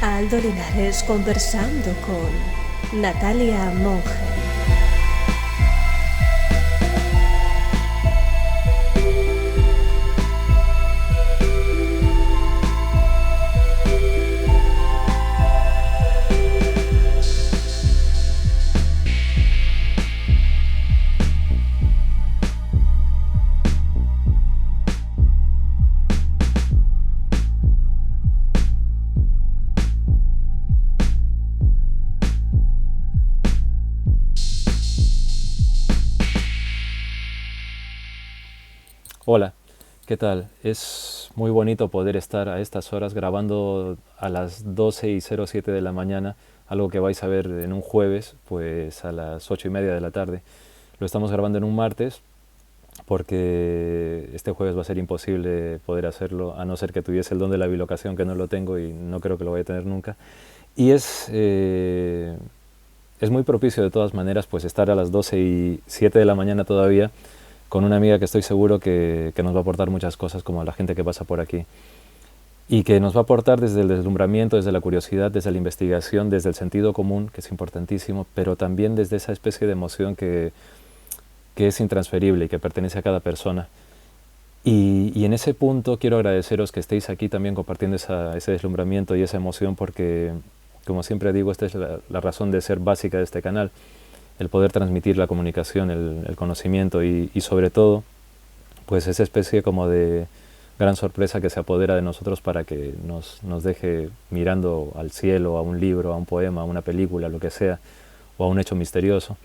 Aldo Linares conversando con Natalia Monge. Hola, ¿qué tal? Es muy bonito poder estar a estas horas grabando a las 12:07 de la mañana, algo que vais a ver en un jueves, pues a las 8:30 de la tarde. Lo estamos grabando en un martes porque este jueves va a ser imposible poder hacerlo, a no ser que tuviese el don de la bilocación, que no lo tengo y no creo que lo vaya a tener nunca. Y es muy propicio de todas maneras pues estar a las 12:07 de la mañana todavía con una amiga que estoy seguro que nos va a aportar muchas cosas, como la gente que pasa por aquí, y que nos va a aportar desde el deslumbramiento, desde la curiosidad, desde la investigación, desde el sentido común, que es importantísimo, pero también desde esa especie de emoción que es intransferible y que pertenece a cada persona. Y en ese punto quiero agradeceros que estéis aquí también compartiendo ese deslumbramiento y esa emoción, porque, como siempre digo, esta es la razón de ser básica de este canal, el poder transmitir la comunicación, el conocimiento y sobre todo, pues esa especie como de gran sorpresa que se apodera de nosotros para que nos deje mirando al cielo, a un libro, a un poema, a una película, lo que sea, o a un hecho misterioso.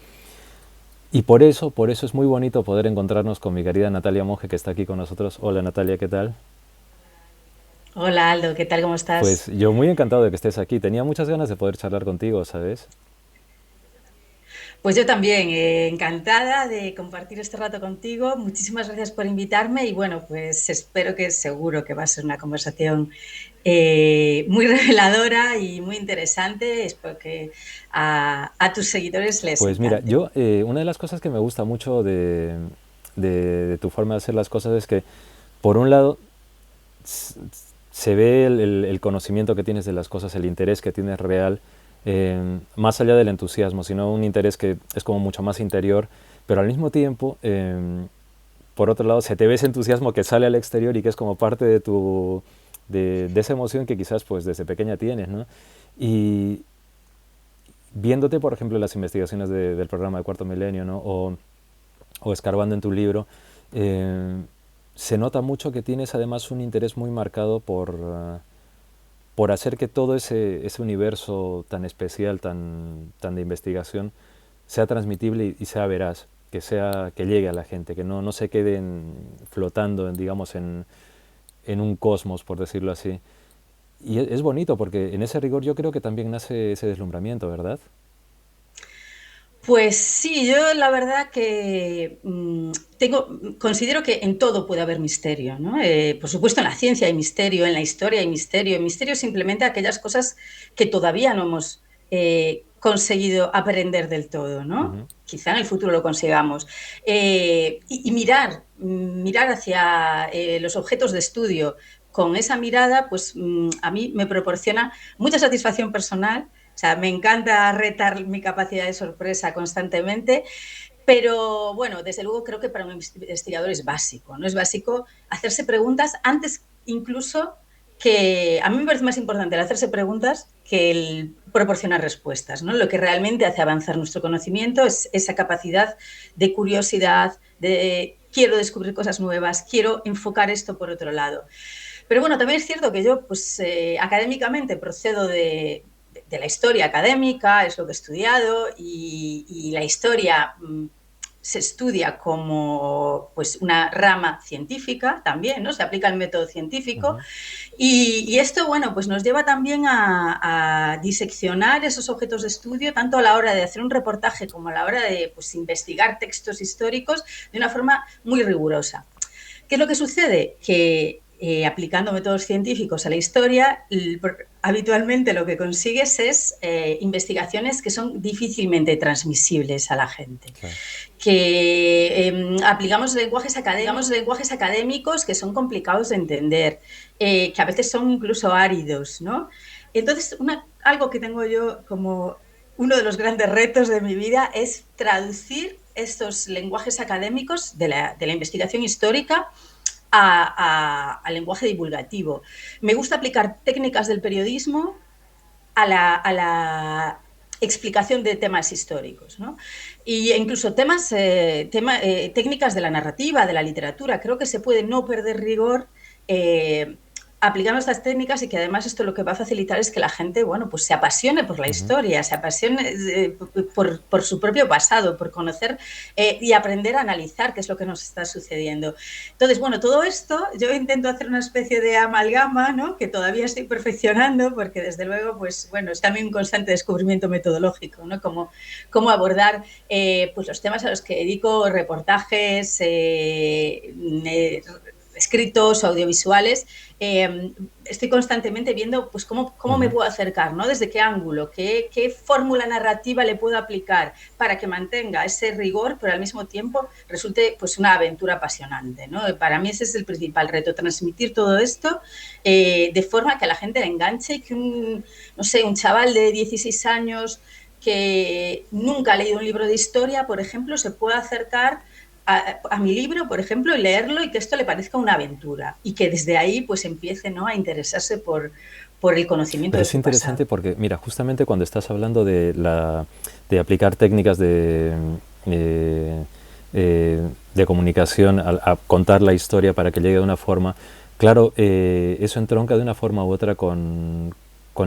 Y por eso es muy bonito poder encontrarnos con mi querida Natalia Monge, que está aquí con nosotros. Hola Natalia, ¿qué tal? Hola Aldo, ¿qué tal? ¿Cómo Pues estás? yo muy encantado de que estés aquí. Tenía muchas ganas de poder charlar contigo, ¿sabes? Pues yo también, encantada de compartir este rato contigo. Muchísimas gracias por invitarme y bueno, pues espero que seguro que va a ser una conversación muy reveladora y muy interesante. Espero que a tus seguidores les Pues mira, encante. una de las cosas que me gusta mucho de tu forma de hacer las cosas es que, por un lado, s- se ve el conocimiento que tienes de las cosas, el interés que tienes real, más allá del entusiasmo, sino un interés que es como mucho más interior, pero al mismo tiempo, por otro lado, se te ve ese entusiasmo que sale al exterior y que es como parte de esa emoción que quizás pues desde pequeña tienes, ¿no? Y viéndote, por ejemplo, las investigaciones del programa de Cuarto Milenio, ¿no? O escarbando en tu libro, eh, se nota mucho que tienes además un interés muy marcado por hacer que todo ese universo tan especial, tan de investigación, sea transmitible y sea veraz, que llegue a la gente, que no se queden flotando, digamos, en un cosmos, por decirlo así. Y es bonito porque en ese rigor yo creo que también nace ese deslumbramiento, ¿verdad? Pues sí, yo la verdad que considero que en todo puede haber misterio, ¿no? Por supuesto, en la ciencia hay misterio, en la historia hay misterio. El misterio es simplemente aquellas cosas que todavía no hemos conseguido aprender del todo, ¿no? Ujú. Quizá en el futuro lo consigamos. Y mirar hacia los objetos de estudio con esa mirada, pues a mí me proporciona mucha satisfacción personal. O sea, me encanta retar mi capacidad de sorpresa constantemente, pero bueno, desde luego creo que para un investigador es básico, ¿no? Es básico hacerse preguntas antes incluso que a mí me parece más importante el hacerse preguntas que el proporcionar respuestas, ¿no? Lo que realmente hace avanzar nuestro conocimiento es esa capacidad de curiosidad, de quiero descubrir cosas nuevas, quiero enfocar esto por otro lado. Pero bueno, también es cierto que yo, pues académicamente procedo de la historia académica, es lo que he estudiado, y la historia se estudia como pues una rama científica también, ¿no? Se aplica el método científico Ujú. y esto, bueno, pues nos lleva también a diseccionar esos objetos de estudio, tanto a la hora de hacer un reportaje como a la hora de pues, investigar textos históricos de una forma muy rigurosa. ¿Qué es lo que sucede? Que aplicando métodos científicos a la historia, habitualmente lo que consigues es investigaciones que son difícilmente transmisibles a la gente. Claro. Que aplicamos lenguajes académicos que son complicados de entender, que a veces son incluso áridos, ¿no? Entonces, algo que tengo yo como uno de los grandes retos de mi vida es traducir estos lenguajes académicos de la investigación histórica al lenguaje divulgativo. Me gusta aplicar técnicas del periodismo a la explicación de temas históricos, ¿no? Y incluso técnicas de la narrativa, de la literatura. Creo que se puede no perder rigor aplicando estas técnicas, y que además esto lo que va a facilitar es que la gente, bueno, pues se apasione por la historia, se apasione por su propio pasado, por conocer y aprender a analizar qué es lo que nos está sucediendo. Entonces, bueno, todo esto yo intento hacer una especie de amalgama, ¿no? Que todavía estoy perfeccionando, porque desde luego, pues bueno, es también un constante descubrimiento metodológico, ¿no? Cómo abordar pues los temas a los que dedico reportajes, escritos, audiovisuales. Estoy constantemente viendo pues cómo me puedo acercar, ¿no? Desde qué ángulo, qué fórmula narrativa le puedo aplicar para que mantenga ese rigor, pero al mismo tiempo resulte pues una aventura apasionante, ¿no? Para mí ese es el principal reto, transmitir todo esto de forma que a la gente le enganche y que un chaval de 16 años que nunca ha leído un libro de historia, por ejemplo, se pueda acercar a mi libro, por ejemplo, y leerlo, y que esto le parezca una aventura, y que desde ahí pues empiece, ¿no?, a interesarse por el conocimiento de su pasado. Pero es interesante porque, mira, justamente cuando estás hablando de aplicar técnicas de comunicación a contar la historia para que llegue de una forma, claro, eso entronca de una forma u otra con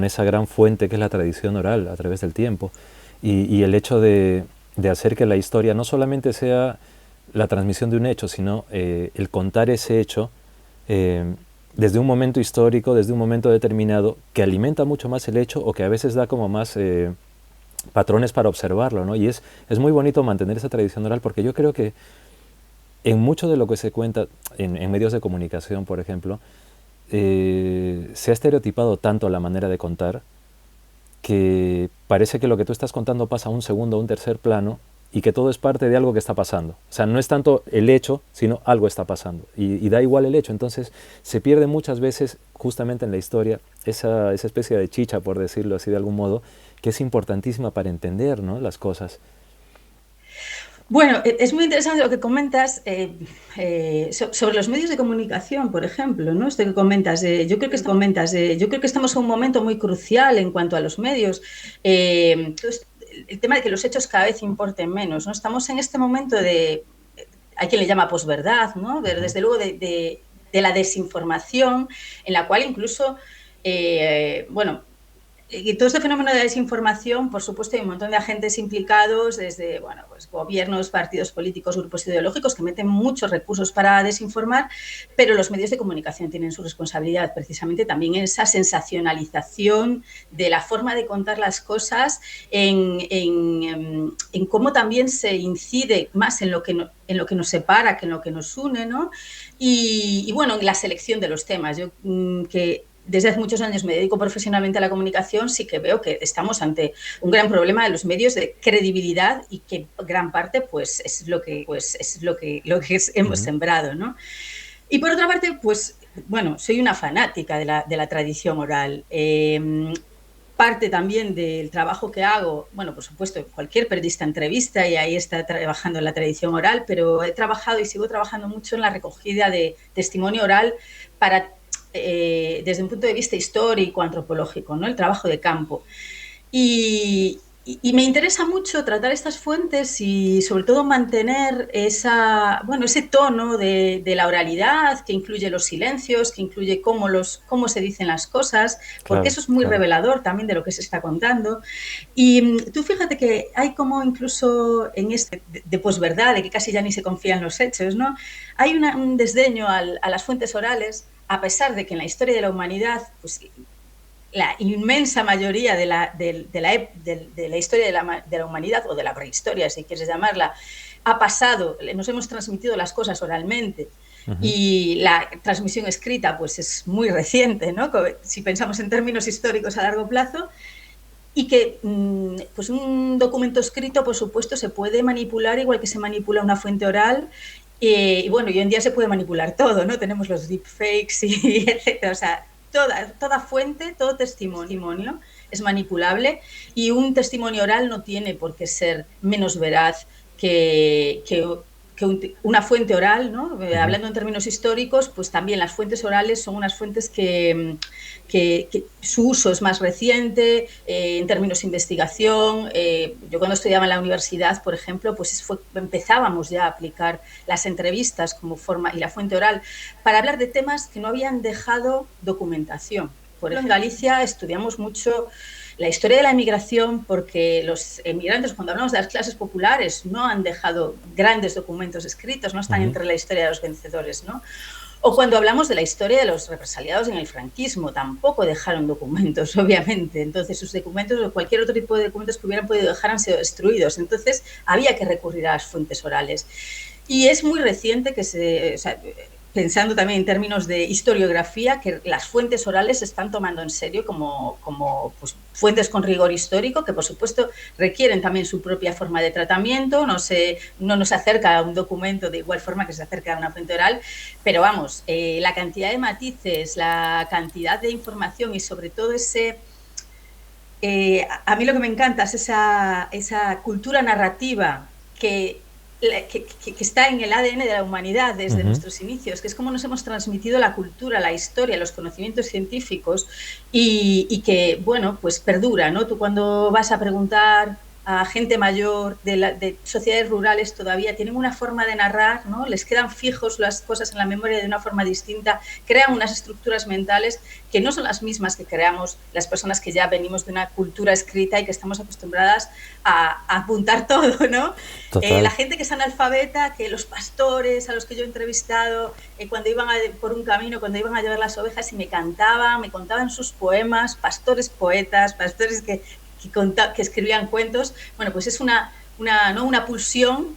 esa gran fuente que es la tradición oral a través del tiempo, y el hecho de hacer que la historia no solamente sea la transmisión de un hecho, sino el contar ese hecho desde un momento histórico, desde un momento determinado, que alimenta mucho más el hecho, o que a veces da como más patrones para observarlo, ¿no? Y es muy bonito mantener esa tradición oral, porque yo creo que en mucho de lo que se cuenta en medios de comunicación, por ejemplo, se ha estereotipado tanto la manera de contar que parece que lo que tú estás contando pasa a un segundo o un tercer plano, y que todo es parte de algo que está pasando. O sea, no es tanto el hecho, sino algo está pasando. Y da igual el hecho. Entonces se pierde muchas veces, justamente en la historia, esa especie de chicha, por decirlo así de algún modo, que es importantísima para entender, ¿no?, las cosas. Bueno, es muy interesante lo que comentas sobre los medios de comunicación, por ejemplo, ¿no? Esto que comentas, yo creo que estamos en un momento muy crucial en cuanto a los medios. Entonces, el tema de que los hechos cada vez importen menos, ¿no? Estamos en este momento hay quien le llama posverdad, ¿no? Desde luego de la desinformación, en la cual incluso, y todo este fenómeno de la desinformación, por supuesto, hay un montón de agentes implicados, desde pues gobiernos, partidos políticos, grupos ideológicos, que meten muchos recursos para desinformar, pero los medios de comunicación tienen su responsabilidad precisamente también en esa sensacionalización de la forma de contar las cosas, en cómo también se incide más en lo que nos separa que en lo que nos une, ¿no? Y bueno, en la selección de los temas. Yo que desde hace muchos años me dedico profesionalmente a la comunicación, sí que veo que estamos ante un gran problema de los medios de credibilidad, y que gran parte pues es lo que hemos sembrado, ¿no? Y por otra parte, pues bueno, soy una fanática de la tradición oral. Parte también del trabajo que hago, bueno, por supuesto, cualquier periodista entrevista y ahí está trabajando en la tradición oral, pero he trabajado y sigo trabajando mucho en la recogida de testimonio oral para desde un punto de vista histórico, antropológico, ¿no? El trabajo de campo. Y me interesa mucho tratar estas fuentes y sobre todo mantener ese tono de la oralidad, que incluye los silencios, que incluye cómo se dicen las cosas, porque Claro, eso es muy revelador también de lo que se está contando. Y tú fíjate que hay como incluso en este de posverdad, de que casi ya ni se confía en los hechos, ¿no? Hay un desdeño a las fuentes orales, a pesar de que en la historia de la humanidad, pues la inmensa mayoría de la historia de la humanidad, o de la prehistoria, si quieres llamarla, ha pasado, nos hemos transmitido las cosas oralmente, y la transmisión escrita pues es muy reciente, ¿no? Si pensamos en términos históricos a largo plazo, y que pues un documento escrito, por supuesto, se puede manipular igual que se manipula una fuente oral. Y bueno, hoy en día se puede manipular todo, ¿no? Tenemos los deepfakes y etcétera. O sea, toda fuente, todo testimonio es manipulable, y un testimonio oral no tiene por qué ser menos veraz que una fuente oral, ¿no? Hablando en términos históricos, pues también las fuentes orales son unas fuentes que su uso es más reciente, en términos de investigación. Yo cuando estudiaba en la universidad, por ejemplo, pues empezábamos ya a aplicar las entrevistas como forma y la fuente oral para hablar de temas que no habían dejado documentación. Por ejemplo, en Galicia estudiamos mucho la historia de la emigración, porque los emigrantes, cuando hablamos de las clases populares, no han dejado grandes documentos escritos, no están entre la historia de los vencedores, ¿no? O cuando hablamos de la historia de los represaliados en el franquismo, tampoco dejaron documentos, obviamente. Entonces, sus documentos o cualquier otro tipo de documentos que hubieran podido dejar han sido destruidos. Entonces, había que recurrir a las fuentes orales. Y es muy reciente que pensando también en términos de historiografía, que las fuentes orales se están tomando en serio como pues, fuentes con rigor histórico, que por supuesto requieren también su propia forma de tratamiento. No nos acerca a un documento de igual forma que se acerca a una fuente oral, pero vamos, la cantidad de matices, la cantidad de información y sobre todo a mí lo que me encanta es esa cultura narrativa que está en el ADN de la humanidad desde nuestros inicios, que es como nos hemos transmitido la cultura, la historia, los conocimientos científicos, y que, bueno, pues perdura, ¿no? Tú cuando vas a preguntar a gente mayor de sociedades rurales, todavía tienen una forma de narrar, ¿no? Les quedan fijos las cosas en la memoria de una forma distinta, crean unas estructuras mentales que no son las mismas que creamos las personas que ya venimos de una cultura escrita y que estamos acostumbradas a apuntar todo, ¿no? La gente que es analfabeta, que los pastores a los que yo he entrevistado, cuando iban por un camino, cuando iban a llevar las ovejas y me contaban sus poemas, pastores poetas, pastores que escribían cuentos. Bueno, pues es una pulsión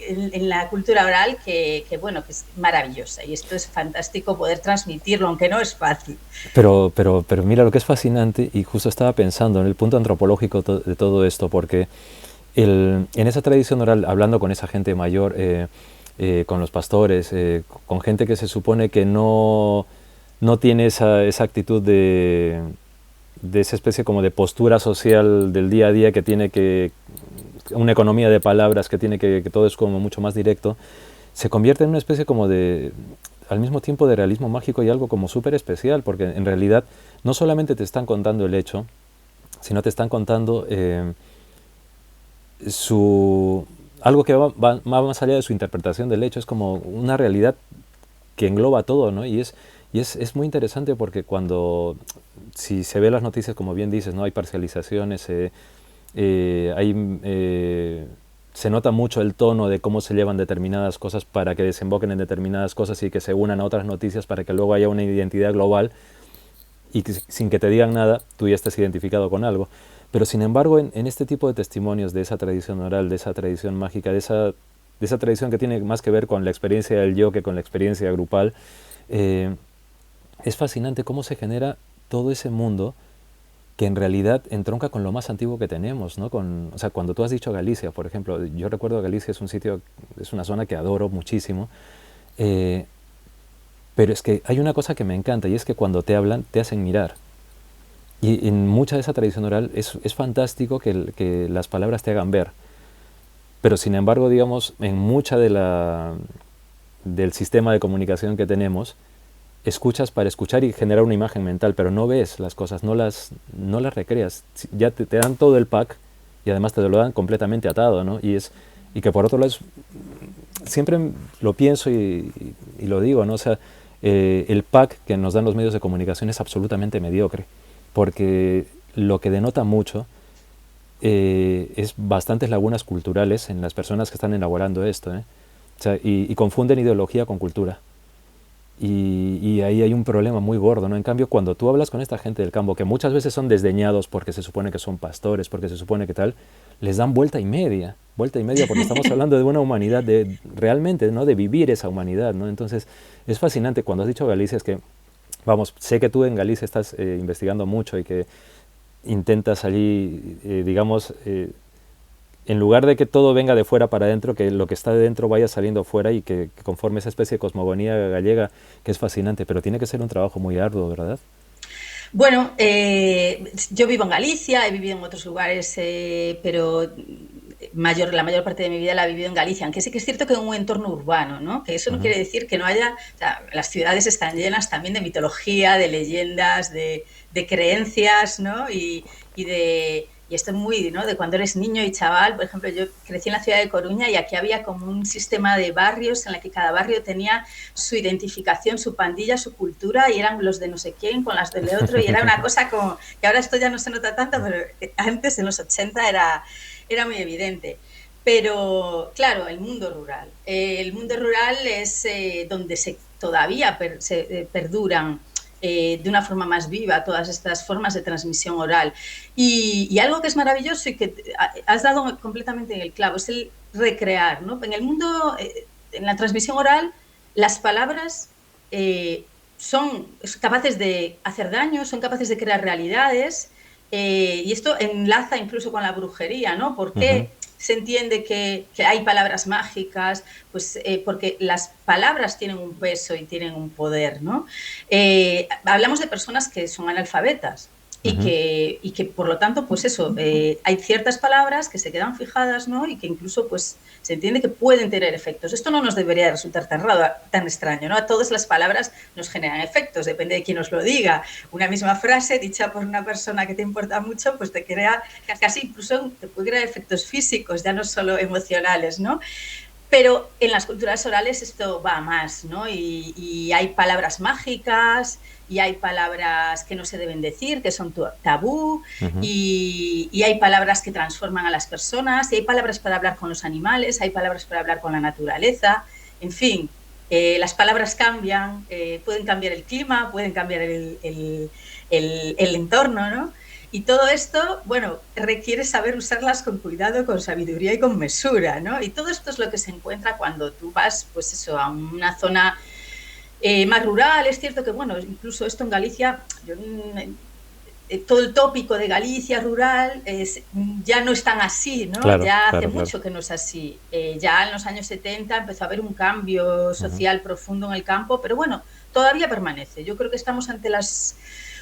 en la cultura oral que es maravillosa, y esto es fantástico poder transmitirlo, aunque no es fácil. Pero mira, lo que es fascinante, y justo estaba pensando en el punto antropológico de todo esto, porque en esa tradición oral, hablando con esa gente mayor, con los pastores, con gente que se supone que no tiene esa actitud de esa especie como de postura social del día a día, que tiene una economía de palabras, que tiene que todo es como mucho más directo, se convierte en una especie como de, al mismo tiempo, de realismo mágico y algo como súper especial, porque en realidad no solamente te están contando el hecho, sino te están contando algo que va más allá de su interpretación del hecho. Es como una realidad que engloba todo, ¿no? Y es muy interesante, porque si se ve las noticias, como bien dices, ¿no? Hay parcializaciones, se nota mucho el tono de cómo se llevan determinadas cosas para que desemboquen en determinadas cosas y que se unan a otras noticias para que luego haya una identidad global, y que sin que te digan nada, tú ya estés identificado con algo. Pero sin embargo, en este tipo de testimonios de esa tradición oral, de esa tradición mágica, de esa tradición que tiene más que ver con la experiencia del yo que con la experiencia grupal, es fascinante cómo se genera todo ese mundo que en realidad entronca con lo más antiguo que tenemos, ¿no? O sea, cuando tú has dicho Galicia, por ejemplo, yo recuerdo Galicia es una zona que adoro muchísimo, pero es que hay una cosa que me encanta, y es que cuando te hablan, te hacen mirar. Y en mucha de esa tradición oral es fantástico que las palabras te hagan ver. Pero sin embargo, digamos, en mucha del sistema de comunicación que tenemos, escuchas para escuchar y generar una imagen mental, pero no ves las cosas, no las recreas. Ya te dan todo el pack, y además te lo dan completamente atado, ¿no? Y que por otro lado, siempre lo pienso y lo digo, ¿no? O sea, el pack que nos dan los medios de comunicación es absolutamente mediocre, porque lo que denota mucho es bastantes lagunas culturales en las personas que están elaborando esto, ¿eh? O sea, y confunden ideología con cultura. Y ahí hay un problema muy gordo, ¿no? En cambio, cuando tú hablas con esta gente del campo, que muchas veces son desdeñados porque se supone que son pastores, porque se supone que tal, les dan vuelta y media, porque estamos hablando de una humanidad, realmente, ¿no? De vivir esa humanidad, ¿no? Entonces, es fascinante. Cuando has dicho Galicia, es que, vamos, sé que tú en Galicia estás investigando mucho y que intentas allí, digamos, en lugar de que todo venga de fuera para adentro, que lo que está de dentro vaya saliendo fuera y que conforme esa especie de cosmogonía gallega, que es fascinante, pero tiene que ser un trabajo muy arduo, ¿verdad? Bueno, yo vivo en Galicia, he vivido en otros lugares, pero la mayor parte de mi vida la he vivido en Galicia, aunque sí que es cierto que en un entorno urbano, ¿no? Que eso no Ujú. quiere decir que no haya, o sea, las ciudades están llenas también de mitología, de leyendas, de creencias, ¿no? Y esto es muy, ¿no? De cuando eres niño y chaval. Por ejemplo, yo crecí en la ciudad de Coruña y aquí había como un sistema de barrios en la que cada barrio tenía su identificación, su pandilla, su cultura, y eran los de no sé quién con las del otro, y era una cosa como que ahora esto ya no se nota tanto, pero antes, en los 80, era muy evidente. Pero, claro, el mundo rural es donde todavía perduran de una forma más viva todas estas formas de transmisión oral. Y algo que es maravilloso y que has dado completamente en el clavo es el recrear, ¿no? En el mundo, en la transmisión oral, las palabras son capaces de hacer daño, son capaces de crear realidades, y esto enlaza incluso con la brujería, ¿no? ¿Por Ujú. qué se entiende que hay palabras mágicas? Pues porque las palabras tienen un peso y tienen un poder, ¿no? Hablamos de personas que son analfabetas Ujú. y que por lo tanto, pues eso, hay ciertas palabras que se quedan fijadas, ¿no? Y que incluso pues se entiende que pueden tener efectos. Esto no nos debería resultar tan raro, tan extraño, ¿no? A todas las palabras nos generan efectos, depende de quién nos lo diga. Una misma frase dicha por una persona que te importa mucho, pues te crea, casi incluso te puede crear efectos físicos, ya no solo emocionales, ¿no? Pero en las culturas orales esto va más, ¿no? Y hay palabras mágicas, y hay palabras que no se deben decir, que son tabú, Ujú. y hay palabras que transforman a las personas, y hay palabras para hablar con los animales, hay palabras para hablar con la naturaleza, en fin, las palabras cambian, pueden cambiar el clima, pueden cambiar el entorno, ¿no? Y todo esto, bueno, requiere saber usarlas con cuidado, con sabiduría y con mesura, ¿no? Y todo esto es lo que se encuentra cuando tú vas, pues eso, a una zona más rural. Es cierto que, bueno, incluso esto en Galicia, todo el tópico de Galicia rural ya no es tan así, ¿no? Claro, Ya hace claro, claro. mucho que no es así. Ya en los años 70 empezó a haber un cambio Ujú. social profundo en el campo, pero bueno, todavía permanece. Yo creo que estamos ante las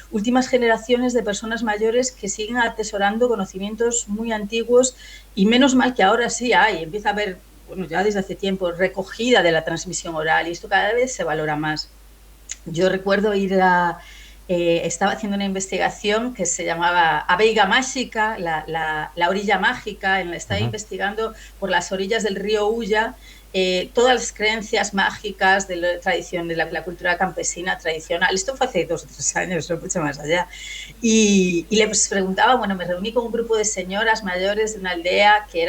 últimas generaciones de personas mayores que siguen atesorando conocimientos muy antiguos, y menos mal que ahora sí empieza a haber, bueno, ya desde hace tiempo, recogida de la transmisión oral, y esto cada vez se valora más. Yo recuerdo estaba haciendo una investigación que se llamaba A Veiga Máxica, la orilla mágica. Estaba Ujú. investigando por las orillas del río Ulla todas las creencias mágicas de la tradición, de la cultura campesina tradicional. Esto fue hace 2 o 3 años, no mucho más allá. Y les preguntaba, bueno, me reuní con un grupo de señoras mayores de una aldea que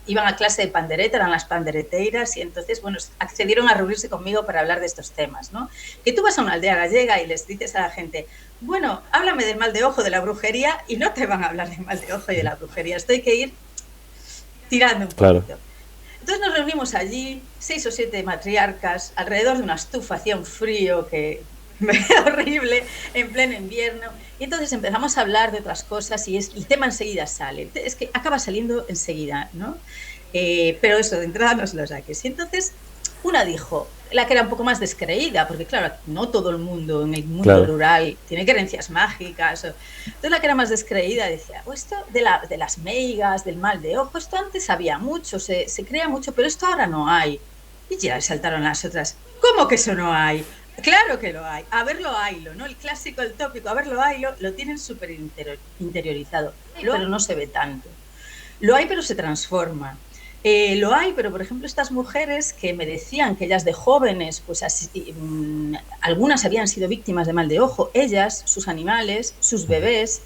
iban a clase de pandereta, eran las pandereteiras, y entonces, bueno, accedieron a reunirse conmigo para hablar de estos temas, ¿no? Que tú vas a una aldea gallega y les dices a la gente, bueno, háblame del mal de ojo, de la brujería, y no te van a hablar del mal de ojo y de la brujería. Esto hay que ir tirando un Claro. poquito. Entonces nos reunimos allí, 6 o 7 matriarcas, alrededor de una estufa, hacía un frío que horrible, en pleno invierno, y entonces empezamos a hablar de otras cosas, y el tema enseguida sale, es que acaba saliendo enseguida, ¿no? Pero eso, de entrada no se lo saques. Y entonces una dijo, la que era un poco más descreída, porque claro, no todo el mundo en el mundo Claro. rural tiene creencias mágicas. Entonces la que era más descreída decía, esto de las meigas, del mal de ojo, esto antes había mucho, se crea mucho, pero esto ahora no hay. Y ya saltaron las otras, ¿cómo que eso no hay? Claro que lo hay, a verlo haylo, ¿no? El clásico, el tópico, a verlo haylo, lo tienen súper interiorizado, pero no se ve tanto. Lo hay, pero se transforma. Lo hay, pero por ejemplo estas mujeres que me decían que ellas de jóvenes, pues algunas habían sido víctimas de mal de ojo, ellas, sus animales, sus Ujú. bebés,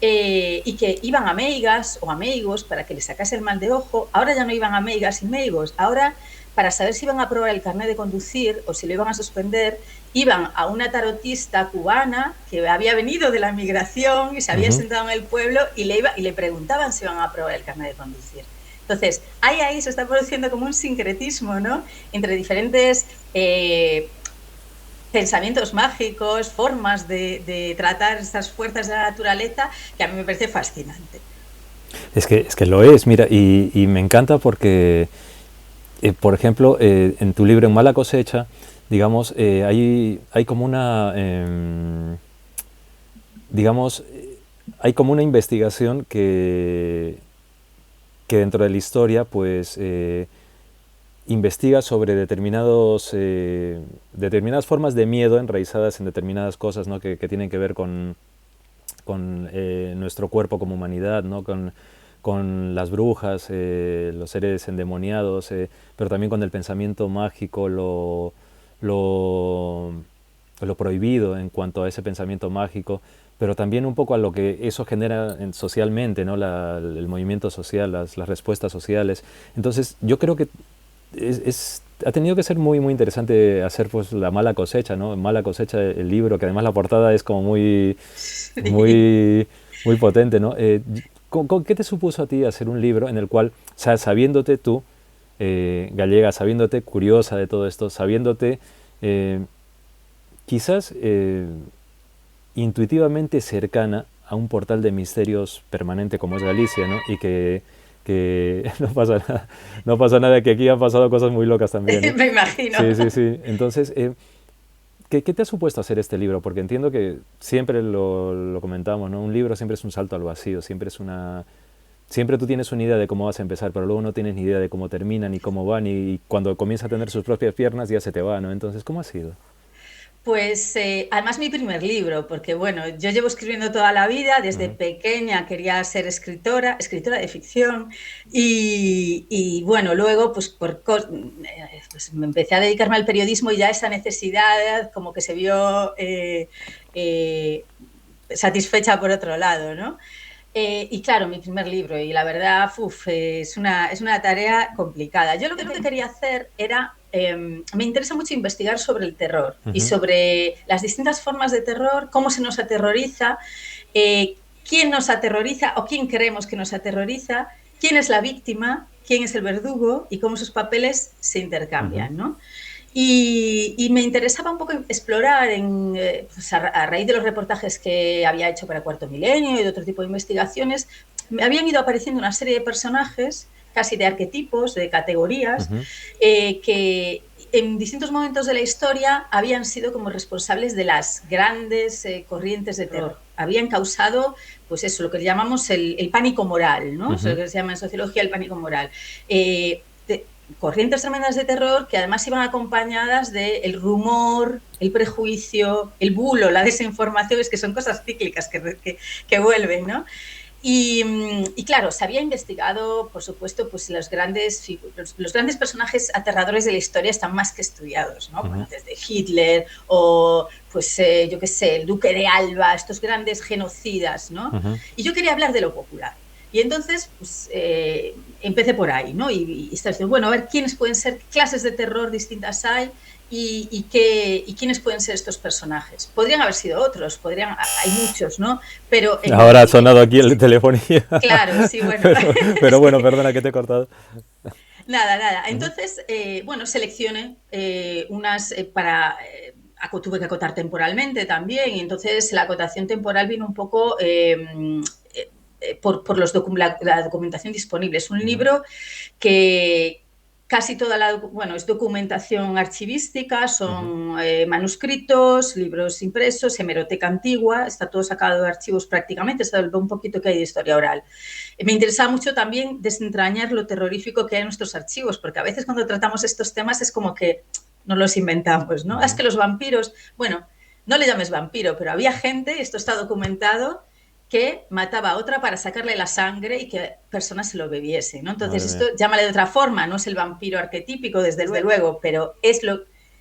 y que iban a meigas o a meigos para que les sacase el mal de ojo. Ahora ya no iban a meigas y meigos, ahora para saber si iban a aprobar el carnet de conducir o si lo iban a suspender, iban a una tarotista cubana que había venido de la migración y se había Ujú. sentado en el pueblo, y le preguntaban si iban a aprobar el carnet de conducir. Entonces, ahí se está produciendo como un sincretismo, ¿no? Entre diferentes pensamientos mágicos, formas de tratar estas fuerzas de la naturaleza, que a mí me parece fascinante. Es que lo es, mira, y me encanta porque, por ejemplo, en tu libro En Mala Cosecha, digamos, hay como una, digamos, hay como una investigación que dentro de la historia, pues, investiga sobre determinadas formas de miedo enraizadas en determinadas cosas, ¿no? Que tienen que ver con nuestro cuerpo como humanidad, ¿no? Con las brujas, los seres endemoniados, pero también con el pensamiento mágico, lo, lo prohibido en cuanto a ese pensamiento mágico, pero también un poco a lo que eso genera socialmente, ¿no? El movimiento social, las respuestas sociales. Entonces, yo creo que ha tenido que ser muy, muy interesante hacer pues La Mala Cosecha, ¿no? Mala Cosecha, el libro, que además la portada es como muy, Sí. muy, muy potente, ¿no? ¿Qué te supuso a ti hacer un libro en el cual, o sea, sabiéndote tú, gallega, sabiéndote curiosa de todo esto, sabiéndote eh, quizás intuitivamente cercana a un portal de misterios permanente como es Galicia, ¿no? Y que no pasa nada, no pasa nada, que aquí han pasado cosas muy locas también, ¿eh? Me imagino. Sí, sí, sí. Entonces, ¿qué te ha supuesto hacer este libro? Porque entiendo que siempre lo comentamos, ¿no? Un libro siempre es un salto al vacío, siempre tú tienes una idea de cómo vas a empezar, pero luego no tienes ni idea de cómo termina, ni cómo va, ni cuando comienza a tener sus propias piernas ya se te va, ¿no? Entonces, ¿cómo ha sido? Pues además mi primer libro, porque bueno, yo llevo escribiendo toda la vida, desde Ujú, pequeña quería ser escritora, escritora de ficción y bueno, luego pues me empecé a dedicarme al periodismo y ya esa necesidad como que se vio eh, satisfecha por otro lado, ¿no? Y claro, mi primer libro, y la verdad, es una tarea complicada. Yo lo que quería hacer era, me interesa mucho investigar sobre el terror y ujú, sobre las distintas formas de terror, cómo se nos aterroriza, quién nos aterroriza o quién creemos que nos aterroriza, quién es la víctima, quién es el verdugo y cómo sus papeles se ujú, intercambian, ¿no? Y me interesaba un poco explorar, pues a raíz de los reportajes que había hecho para Cuarto Milenio y de otro tipo de investigaciones, me habían ido apareciendo una serie de personajes, casi de arquetipos, de categorías, ujú, que en distintos momentos de la historia habían sido como responsables de las grandes corrientes de terror. Habían causado, pues eso, lo que llamamos el pánico moral, ¿no? Eso es ujú. lo que se llama en sociología el pánico moral. Corrientes tremendas de terror que además iban acompañadas del rumor, el prejuicio, el bulo, la desinformación, es que son cosas cíclicas que vuelven, ¿no? Y claro, se había investigado, por supuesto, pues los grandes personajes aterradores de la historia están más que estudiados, ¿no? Ujú, Bueno, desde Hitler o, pues, yo qué sé, el Duque de Alba, estos grandes genocidas, ¿no? ujú. Y yo quería hablar de lo popular. Y entonces, pues, empecé por ahí, ¿no? Y estaba diciendo, bueno, a ver quiénes pueden ser, qué clases de terror distintas hay y quiénes pueden ser estos personajes. Podrían haber sido otros, hay muchos, ¿no? Pero Ahora ha sonado aquí el telefonía. claro, sí, bueno, Pero es bueno, que perdona que te he cortado. nada, nada. Ujú, Entonces, bueno, seleccioné unas para... tuve que acotar temporalmente también, y entonces la acotación temporal vino un poco por la documentación disponible. Es un ujú, libro que casi toda bueno, es documentación archivística, ujú, son manuscritos, libros impresos, hemeroteca antigua, está todo sacado de archivos prácticamente, salvo un poquito que hay de historia oral. Me interesa mucho también desentrañar lo terrorífico que hay en nuestros archivos, porque a veces cuando tratamos estos temas es como que nos los inventamos, ¿no? Es ujú. que los vampiros, bueno, no le llames vampiro, pero había gente, esto está documentado, que mataba a otra para sacarle la sangre y que personas se lo bebiesen, ¿no? Entonces Madre esto, mía. llámale de otra forma, no es el vampiro arquetípico, desde luego, pero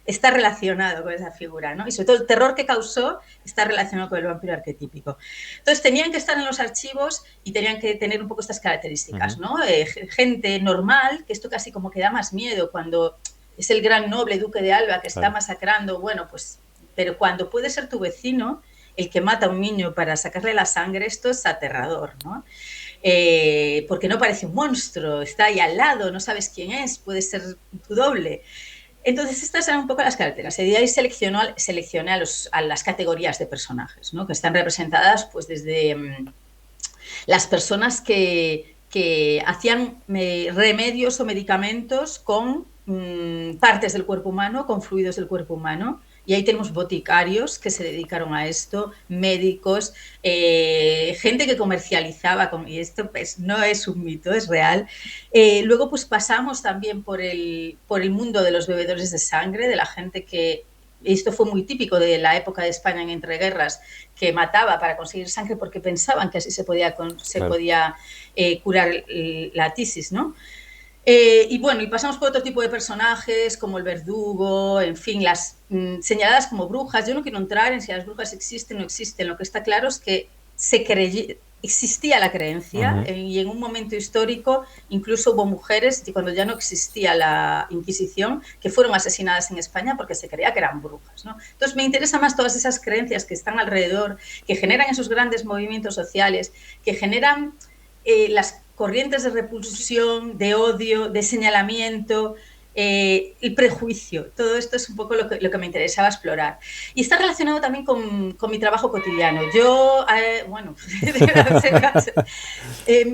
está relacionado con esa figura, ¿no? Y sobre todo el terror que causó está relacionado con el vampiro arquetípico. Entonces tenían que estar en los archivos y tenían que tener un poco estas características, Ujú, ¿no? Gente normal, que esto casi como que da más miedo cuando es el gran noble duque de Alba que está claro. masacrando, bueno, pues, pero cuando puede ser tu vecino el que mata a un niño para sacarle la sangre, esto es aterrador, ¿no? Porque no parece un monstruo, está ahí al lado, no sabes quién es, puede ser tu doble. Entonces, estas eran un poco las características. Y de ahí seleccioné a las categorías de personajes, ¿no? Que están representadas pues desde las personas que hacían remedios o medicamentos con partes del cuerpo humano, con fluidos del cuerpo humano. Y ahí tenemos boticarios que se dedicaron a esto, médicos, gente que comercializaba, y esto pues no es un mito, es real. Luego pues pasamos también por el mundo de los bebedores de sangre, de la gente que, esto fue muy típico de la época de España en entreguerras, que mataba para conseguir sangre porque pensaban que así se podía curar la tisis, ¿no? Y bueno, y pasamos por otro tipo de personajes como el verdugo, en fin, las señaladas como brujas. Yo no quiero entrar en si las brujas existen o no existen. Lo que está claro es que existía la creencia y en un momento histórico incluso hubo mujeres, y cuando ya no existía la Inquisición, que fueron asesinadas en España porque se creía que eran brujas, ¿no? Entonces me interesan más todas esas creencias que están alrededor, que generan esos grandes movimientos sociales, que generan las corrientes de repulsión, de odio, de señalamiento, el prejuicio. Todo esto es un poco lo que me interesaba explorar. Y está relacionado también con mi trabajo cotidiano. Yo, bueno,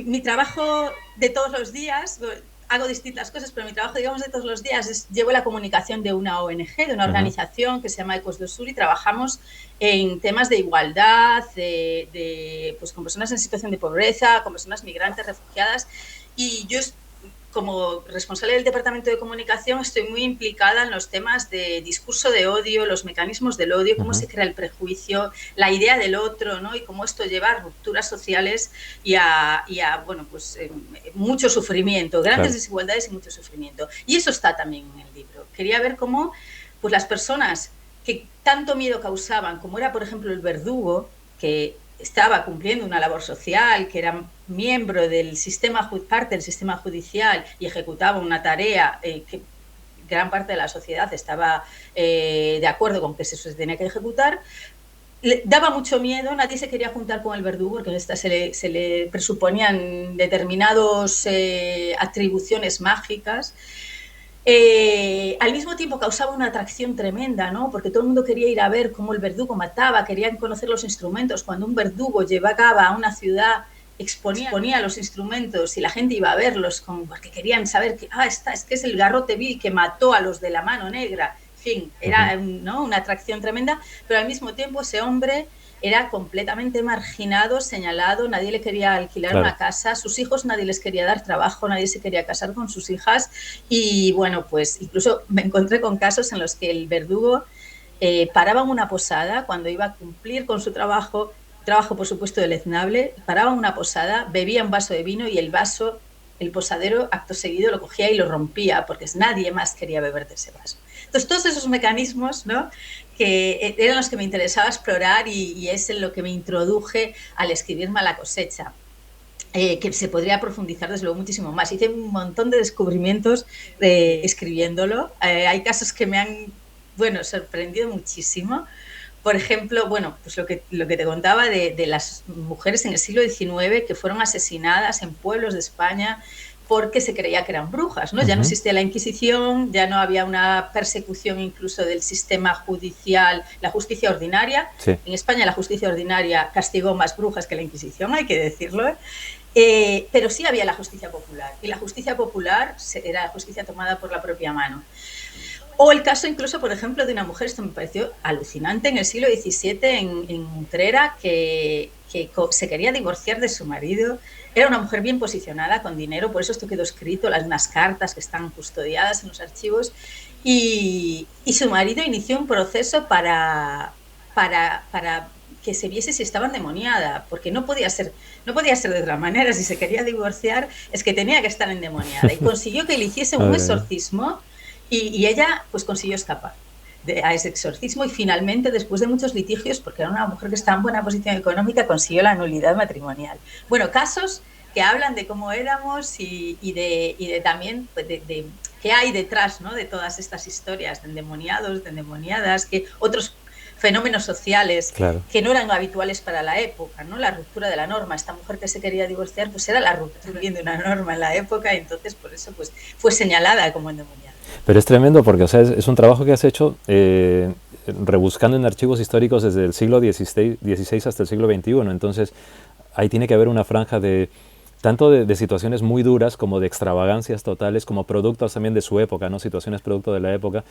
mi trabajo de todos los días, hago distintas cosas, pero mi trabajo, digamos, de todos los días es, llevo la comunicación de una ONG, de una organización que se llama Ecos do Sur, y trabajamos en temas de igualdad, pues con personas en situación de pobreza, con personas migrantes, refugiadas, y yo, como responsable del departamento de comunicación, estoy muy implicada en los temas de discurso de odio, los mecanismos del odio, cómo se crea el prejuicio, la idea del otro, ¿no? Y cómo esto lleva a rupturas sociales y a bueno, pues mucho sufrimiento, grandes desigualdades y mucho sufrimiento. Y eso está también en el libro. Quería ver cómo pues las personas que tanto miedo causaban, como era, por ejemplo, el verdugo, que estaba cumpliendo una labor social, que era miembro del sistema, parte del sistema judicial y ejecutaba una tarea que gran parte de la sociedad estaba de acuerdo con que se tenía que ejecutar, le daba mucho miedo, nadie se quería juntar con el verdugo porque se le presuponían determinadas atribuciones mágicas. Al mismo tiempo causaba una atracción tremenda, ¿no? Porque todo el mundo quería ir a ver cómo el verdugo mataba, querían conocer los instrumentos. Cuando un verdugo llegaba a una ciudad, exponía los instrumentos y la gente iba a verlos porque querían saber que es que es el garrote vil que mató a los de la mano negra. En fin, era, ¿no?, una atracción tremenda, pero al mismo tiempo ese hombre era completamente marginado, señalado, nadie le quería alquilar una casa, sus hijos nadie les quería dar trabajo, nadie se quería casar con sus hijas, y bueno, pues incluso me encontré con casos en los que el verdugo paraba en una posada cuando iba a cumplir con su trabajo por supuesto deleznable, paraba en una posada, bebía un vaso de vino y el posadero acto seguido lo cogía y lo rompía porque nadie más quería beber de ese vaso. Entonces todos esos mecanismos, ¿no?, que eran los que me interesaba explorar y es en lo que me introduje al escribir Mala cosecha, que se podría profundizar desde luego muchísimo más. Hice un montón de descubrimientos escribiéndolo. Hay casos que me han, bueno, sorprendido muchísimo. Por ejemplo, bueno, pues lo que te contaba de las mujeres en el siglo XIX que fueron asesinadas en pueblos de España porque se creía que eran brujas, ¿no? Ya no existía la Inquisición, ya no había una persecución incluso del sistema judicial, la justicia ordinaria. Sí. En España la justicia ordinaria castigó más brujas que la Inquisición, hay que decirlo, pero sí había la justicia popular, y la justicia popular era la justicia tomada por la propia mano. O el caso incluso, por ejemplo, de una mujer, esto me pareció alucinante, en el siglo XVII en Utrera, que se quería divorciar de su marido. Era una mujer bien posicionada, con dinero, por eso esto quedó escrito, unas cartas que están custodiadas en los archivos, y su marido inició un proceso para que se viese si estaba endemoniada, porque no podía ser de otra manera. Si se quería divorciar es que tenía que estar endemoniada, y consiguió que le hiciese un exorcismo. Y ella pues consiguió escapar a ese exorcismo, y finalmente, después de muchos litigios, porque era una mujer que estaba en buena posición económica, consiguió la nulidad matrimonial. Bueno, casos que hablan de cómo éramos y de también pues, de qué hay detrás, ¿no?, de todas estas historias de endemoniados, de endemoniadas, que otros fenómenos sociales que no eran habituales para la época, ¿no? La ruptura de la norma. Esta mujer que se quería divorciar pues era la ruptura de una norma en la época, y entonces por eso pues fue señalada como endemoniada. Pero es tremendo porque, o sea, es un trabajo que has hecho rebuscando en archivos históricos desde el siglo XVI hasta el siglo XXI. Entonces, ahí tiene que haber una franja de tanto de situaciones muy duras como de extravagancias totales, como productos también de su época, ¿no? Situaciones producto de la época.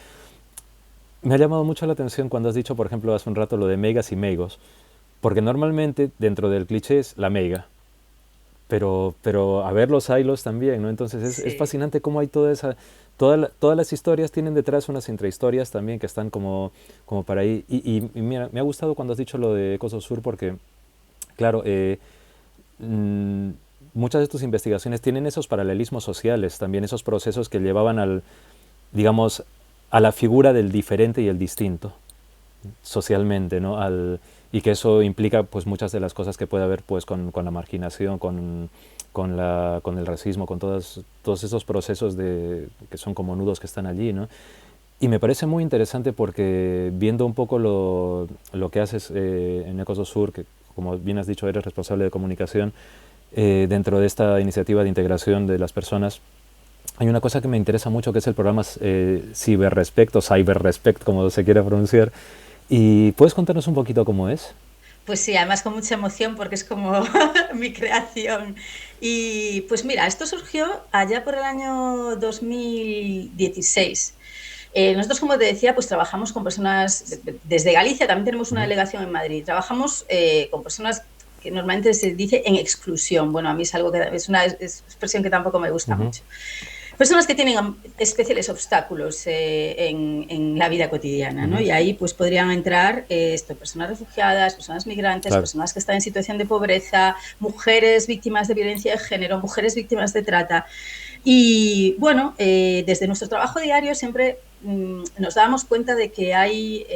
Me ha llamado mucho la atención cuando has dicho, por ejemplo, hace un rato lo de megas y megos, porque normalmente dentro del cliché es la mega, pero a ver los hilos también, ¿no? Entonces es Sí. fascinante cómo hay todas las historias tienen detrás unas intrahistorias también que están como para ahí. Y mira, me ha gustado cuando has dicho lo de Ecosur porque, claro, mm, muchas de tus investigaciones tienen esos paralelismos sociales, también esos procesos que llevaban digamos, a la figura del diferente y el distinto socialmente, ¿no? Y que eso implica pues muchas de las cosas que puede haber pues con la marginación, con el racismo, con todos esos procesos que son como nudos que están allí, ¿no? Y me parece muy interesante porque viendo un poco lo que haces en Ecosur, que como bien has dicho eres responsable de comunicación, dentro de esta iniciativa de integración de las personas, hay una cosa que me interesa mucho que es el programa Ciberrespect o Cyberrespect, como se quiera pronunciar. ¿Y puedes contarnos un poquito cómo es? Pues sí, además con mucha emoción porque es como mi creación. Y pues mira, esto surgió allá por el año 2016. Nosotros, como te decía, pues trabajamos con personas desde Galicia, también tenemos una Ujú, delegación en Madrid. Trabajamos con personas que normalmente se dice en exclusión. Bueno, a mí es algo que es una expresión que tampoco me gusta ujú, mucho. Personas que tienen especiales obstáculos en la vida cotidiana, ¿no? ujú, Y ahí pues podrían entrar personas refugiadas, personas migrantes, claro. personas que están en situación de pobreza, mujeres víctimas de violencia de género, mujeres víctimas de trata. Y bueno, desde nuestro trabajo diario siempre nos dábamos cuenta de que hay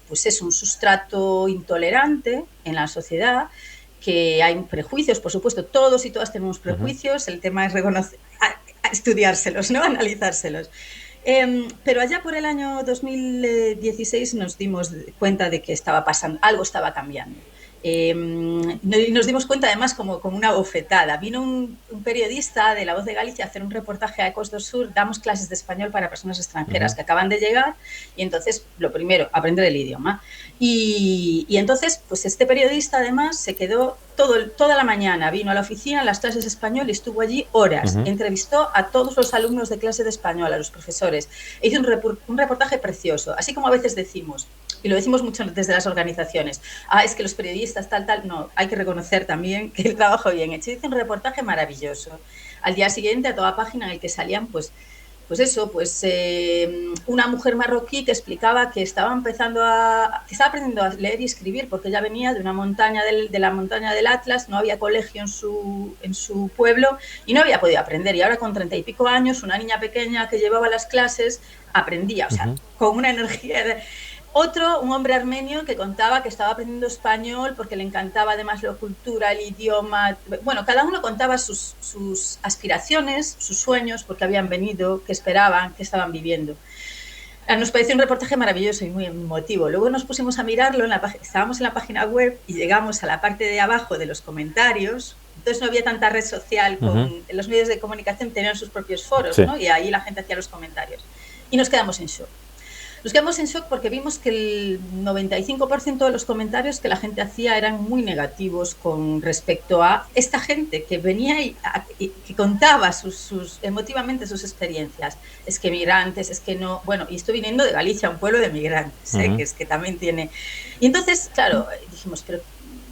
pues es un sustrato intolerante en la sociedad, que hay prejuicios, por supuesto, todos y todas tenemos Ujú, prejuicios, el tema es reconocer, a estudiárselos, ¿no? Analizárselos. Pero allá por el año 2016 nos dimos cuenta de que estaba pasando, algo estaba cambiando. Nos dimos cuenta además como una bofetada. Vino un periodista de La Voz de Galicia a hacer un reportaje a Ecos do Sur. Damos clases de español para personas extranjeras ujú, que acaban de llegar y entonces lo primero, aprender el idioma. Y entonces, pues este periodista además se quedó toda la mañana, vino a la oficina, a las clases de español y estuvo allí horas. ujú, Entrevistó a todos los alumnos de clase de español, a los profesores. E hizo un reportaje precioso, así como a veces decimos, y lo decimos mucho desde las organizaciones, es que los periodistas tal, no, hay que reconocer también que el trabajo bien hecho. Hizo un reportaje maravilloso. Al día siguiente, a toda página en el que salían, pues eso, una mujer marroquí que explicaba que estaba aprendiendo a leer y escribir porque ella venía de una montaña de la montaña del Atlas, no había colegio en su pueblo y no había podido aprender. Y ahora con 30 y pico años, una niña pequeña que llevaba las clases, aprendía, o sea, ujú, con una energía. Un hombre armenio que contaba que estaba aprendiendo español porque le encantaba además la cultura, el idioma. Bueno, cada uno contaba sus aspiraciones, sus sueños, porque habían venido, qué esperaban, qué estaban viviendo. Nos pareció un reportaje maravilloso y muy emotivo. Luego nos pusimos a mirarlo, estábamos en la página web y llegamos a la parte de abajo de los comentarios. Entonces no había tanta red social, ujú, los medios de comunicación tenían sus propios foros, sí. ¿no? Y ahí la gente hacía los comentarios. Y nos quedamos en shock. Nos quedamos en shock porque vimos que el 95% de los comentarios que la gente hacía eran muy negativos con respecto a esta gente que venía y que contaba emotivamente sus experiencias. Es que migrantes, es que no. Bueno, y estoy viniendo de Galicia, un pueblo de migrantes, que Ujú, es que también tiene. Y entonces, claro, dijimos, pero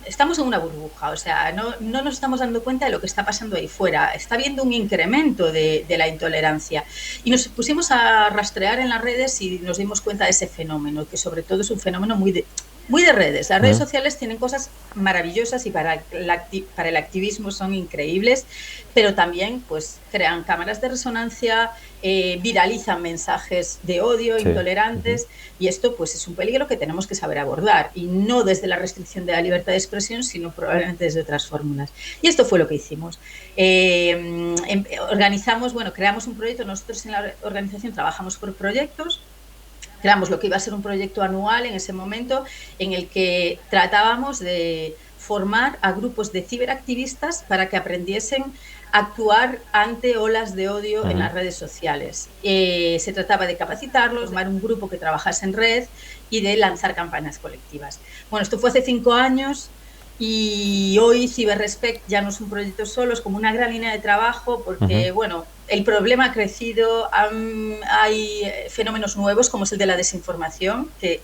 estamos en una burbuja, o sea, no nos estamos dando cuenta de lo que está pasando ahí fuera. Está habiendo un incremento de la intolerancia. Y nos pusimos a rastrear en las redes y nos dimos cuenta de ese fenómeno, que sobre todo es un fenómeno muy de redes. Las redes ujú, sociales tienen cosas maravillosas y para el activismo son increíbles, pero también pues crean cámaras de resonancia, viralizan mensajes de odio, sí. Ujú, intolerantes, y esto pues es un peligro que tenemos que saber abordar, y no desde la restricción de la libertad de expresión, sino probablemente desde otras fórmulas. Y esto fue lo que hicimos. Creamos un proyecto. Nosotros en la organización trabajamos por proyectos. Creamos lo que iba a ser un proyecto anual en ese momento, en el que tratábamos de formar a grupos de ciberactivistas para que aprendiesen a actuar ante olas de odio en ujú, las redes sociales. Se trataba de capacitarlos, formar un grupo que trabajase en red y de lanzar campañas colectivas. Bueno, esto fue hace 5 años. Y hoy CyberRespect ya no es un proyecto solo, es como una gran línea de trabajo porque, bueno, el problema ha crecido, hay fenómenos nuevos como es el de la desinformación que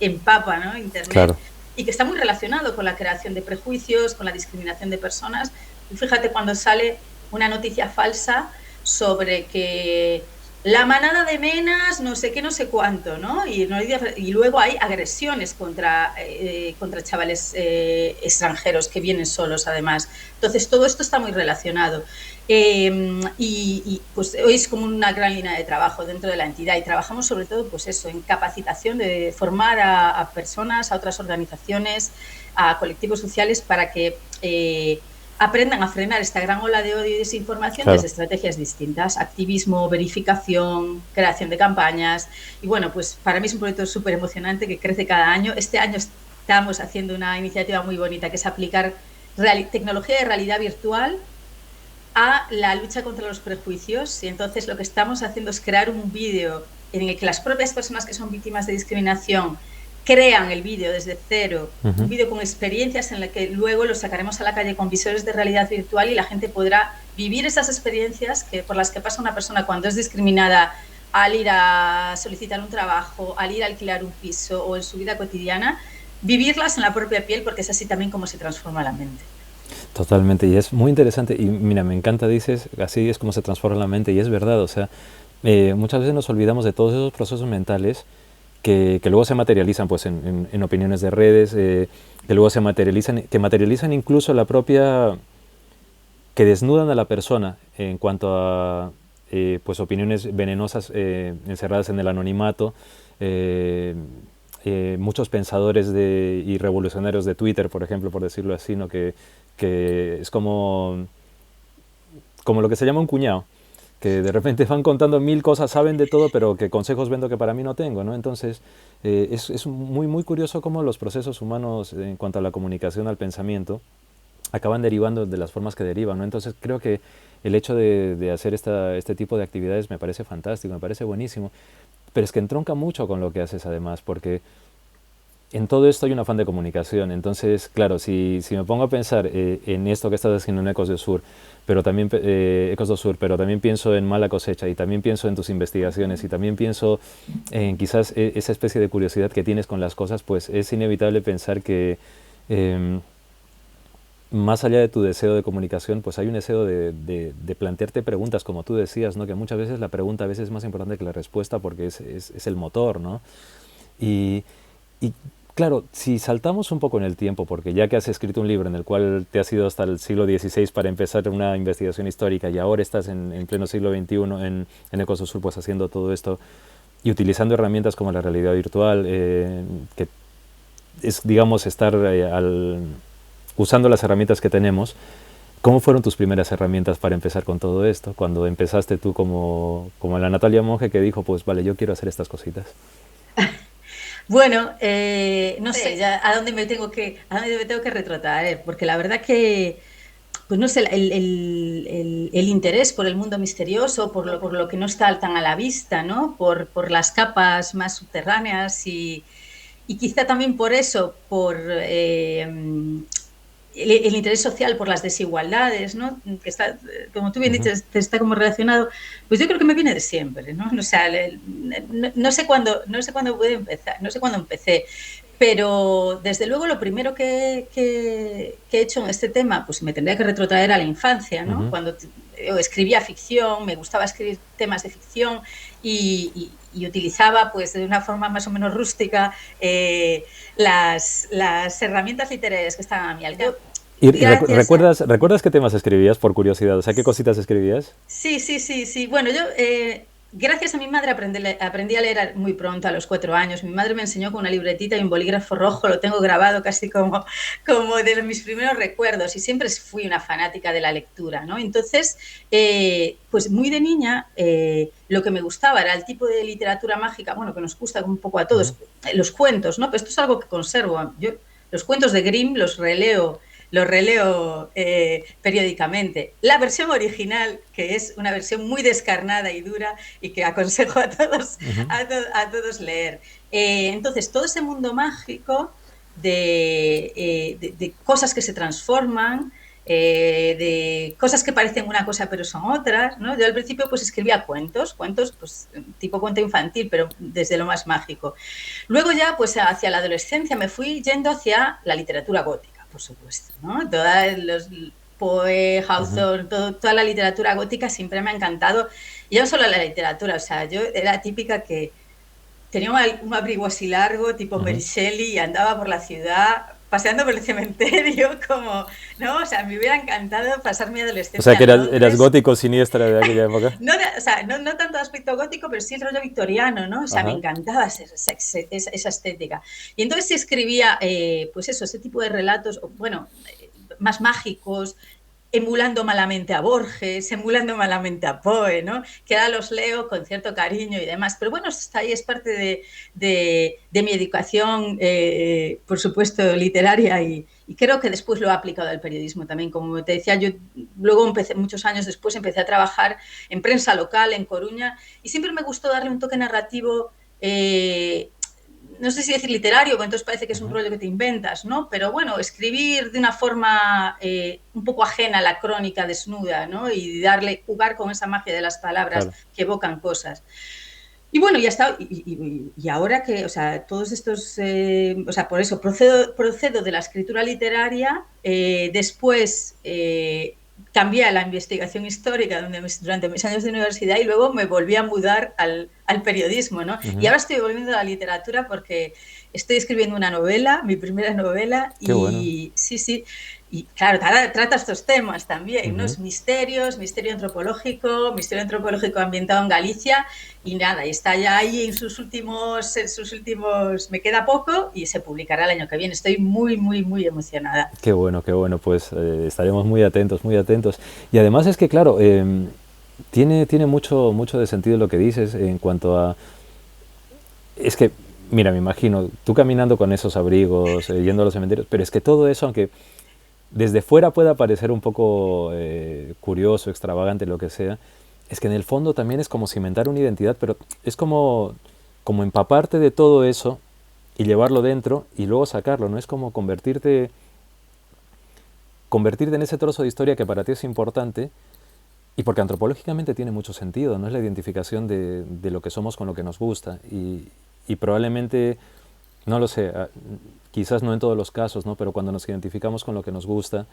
empapa, ¿no?, Internet, Claro, y que está muy relacionado con la creación de prejuicios, con la discriminación de personas. Y fíjate cuando sale una noticia falsa sobre que la manada de menas, no sé qué, no sé cuánto, ¿no? Y luego hay agresiones contra chavales extranjeros que vienen solos, además. Entonces, todo esto está muy relacionado. Pues hoy es como una gran línea de trabajo dentro de la entidad y trabajamos sobre todo, pues eso, en capacitación de formar a personas, a otras organizaciones, a colectivos sociales para que aprendan a frenar esta gran ola de odio y desinformación claro. desde estrategias distintas, activismo, verificación, creación de campañas. Y bueno, pues para mí es un proyecto súper emocionante que crece cada año. Este año estamos haciendo una iniciativa muy bonita que es aplicar tecnología de realidad virtual a la lucha contra los prejuicios. Y entonces lo que estamos haciendo es crear un vídeo en el que las propias personas que son víctimas de discriminación crean el vídeo desde cero, un vídeo con experiencias en la que luego lo sacaremos a la calle con visores de realidad virtual y la gente podrá vivir esas experiencias por las que pasa una persona cuando es discriminada al ir a solicitar un trabajo, al ir a alquilar un piso o en su vida cotidiana, vivirlas en la propia piel porque es así también como se transforma la mente. Totalmente, y es muy interesante, y mira, me encanta, dices, así es como se transforma la mente, y es verdad, o sea, muchas veces nos olvidamos de todos esos procesos mentales que luego se materializan pues en opiniones de redes, que luego que materializan incluso la propia, que desnudan a la persona en cuanto a pues opiniones venenosas encerradas en el anonimato. Muchos pensadores y revolucionarios de Twitter, por ejemplo, por decirlo así, ¿no?, que es como lo que se llama un cuñado, que de repente van contando mil cosas, saben de todo, pero que consejos vendo que para mí no tengo, ¿no? Entonces, es muy, muy curioso cómo los procesos humanos en cuanto a la comunicación, al pensamiento, acaban derivando de las formas que derivan, ¿no? Entonces, creo que el hecho de hacer este tipo de actividades me parece fantástico, me parece buenísimo, pero es que entronca mucho con lo que haces además, porque en todo esto hay un afán de comunicación. Entonces, claro, si me pongo a pensar en esto que estás haciendo en Ecos del Sur, pero también Ecos del Sur, pero también pienso en Mala Cosecha y también pienso en tus investigaciones y también pienso en quizás esa especie de curiosidad que tienes con las cosas, pues es inevitable pensar que más allá de tu deseo de comunicación, pues hay un deseo de plantearte preguntas, como tú decías, ¿no? Que muchas veces la pregunta a veces es más importante que la respuesta porque es el motor, ¿no? Y, y claro, si saltamos un poco en el tiempo, porque ya que has escrito un libro en el cual te has ido hasta el siglo XVI para empezar una investigación histórica y ahora estás en pleno siglo XXI en Ecos del Sur, pues haciendo todo esto y utilizando herramientas como la realidad virtual, que es, digamos, estar usando las herramientas que tenemos. ¿Cómo fueron tus primeras herramientas para empezar con todo esto? Cuando empezaste tú como la Natalia Monge que dijo, pues vale, yo quiero hacer estas cositas. Bueno, no sé ya a dónde me tengo que retrotraer, porque la verdad que, pues no sé, el interés por el mundo misterioso, por lo que no está tan a la vista, ¿no? Por las capas más subterráneas y quizá también por eso, por el interés social por las desigualdades, ¿no? Que está, como tú bien dices, está como relacionado, pues yo creo que me viene de siempre, ¿no? O sea, no sé cuándo pude empezar, no sé cuándo empecé, pero desde luego lo primero que he hecho en este tema, pues me tendría que retrotraer a la infancia, ¿no? Cuando yo escribía ficción, me gustaba escribir temas de ficción y utilizaba, pues de una forma más o menos rústica, las herramientas literarias que estaban a mi alcance. ¿Y Gracias. recuerdas qué temas escribías por curiosidad? O sea, ¿qué cositas escribías? Sí. Bueno, yo, gracias a mi madre, aprendí a leer muy pronto, a los 4 años. Mi madre me enseñó con una libretita y un bolígrafo rojo, lo tengo grabado casi como de mis primeros recuerdos. Y siempre fui una fanática de la lectura, ¿no? Entonces, pues muy de niña, lo que me gustaba era el tipo de literatura mágica, bueno, que nos gusta un poco a todos, los cuentos, ¿no? Pero esto es algo que conservo. Yo los cuentos de Grimm los releo periódicamente. La versión original, que es una versión muy descarnada y dura y que aconsejo a todos, a todos leer. Entonces, todo ese mundo mágico de cosas que se transforman, de cosas que parecen una cosa pero son otras, ¿no? Yo al principio pues escribía cuentos pues tipo cuento infantil, pero desde lo más mágico. Luego ya pues hacia la adolescencia me fui yendo hacia la literatura gótica, por supuesto, ¿no? Todos los Poe, Hawthorne, toda la literatura gótica siempre me ha encantado. Y no solo la literatura, o sea, yo era típica que tenía un abrigo así largo, tipo Mary Shelley, y andaba por la ciudad paseando por el cementerio, como, ¿no? O sea, me hubiera encantado pasar mi adolescencia. O sea, que eras gótico siniestra de aquella época. No, o sea, no tanto aspecto gótico, pero sí el rollo victoriano, ¿no? O sea, me encantaba esa estética. Y entonces escribía, pues eso, ese tipo de relatos, bueno, más mágicos, emulando malamente a Borges, emulando malamente a Poe, ¿no? Que ahora los leo con cierto cariño y demás. Pero bueno, está ahí, es parte de mi educación, por supuesto, literaria y creo que después lo he aplicado al periodismo también. Como te decía, yo luego muchos años después empecé a trabajar en prensa local en Coruña y siempre me gustó darle un toque narrativo, no sé si decir literario, porque entonces parece que es un rollo que te inventas, ¿no? Pero bueno, escribir de una forma un poco ajena a la crónica desnuda, ¿no? Y jugar con esa magia de las palabras que evocan cosas. Y bueno, ya está. Y ahora que, o sea, todos estos, o sea, por eso procedo de la escritura literaria, después cambié a la investigación histórica durante mis años de universidad y luego me volví a mudar al periodismo, ¿no? Y ahora estoy volviendo a la literatura porque estoy escribiendo una novela, mi primera novela. Qué bueno. Sí. Y claro, trata estos temas también, ¿no? Misterio antropológico ambientado en Galicia y nada, y está ya ahí en sus últimos, me queda poco y se publicará el año que viene. Estoy muy emocionada. Qué bueno, pues estaremos muy atentos. Y además es que, claro, tiene mucho de sentido lo que dices en cuanto a... Es que, mira, me imagino, tú caminando con esos abrigos, yendo a los cementerios, pero es que todo eso, aunque desde fuera pueda parecer un poco curioso, extravagante, lo que sea, es que en el fondo también es como cimentar una identidad, pero es como empaparte de todo eso y llevarlo dentro y luego sacarlo, ¿no? Es como convertirte en ese trozo de historia que para ti es importante y porque antropológicamente tiene mucho sentido, ¿no? Es la identificación de lo que somos con lo que nos gusta y probablemente, no lo sé, quizás no en todos los casos, ¿no? Pero cuando nos identificamos con lo que nos gusta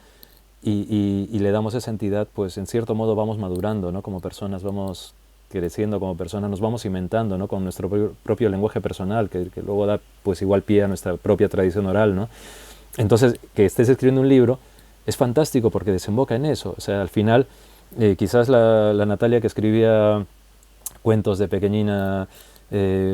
y le damos esa entidad, pues en cierto modo vamos madurando, ¿no? Como personas, vamos creciendo como personas, nos vamos cimentando, ¿no? Con nuestro propio lenguaje personal, que luego da pues igual pie a nuestra propia tradición oral, ¿no? Entonces, que estés escribiendo un libro es fantástico porque desemboca en eso. O sea, al final, quizás la Natalia que escribía cuentos de pequeñina,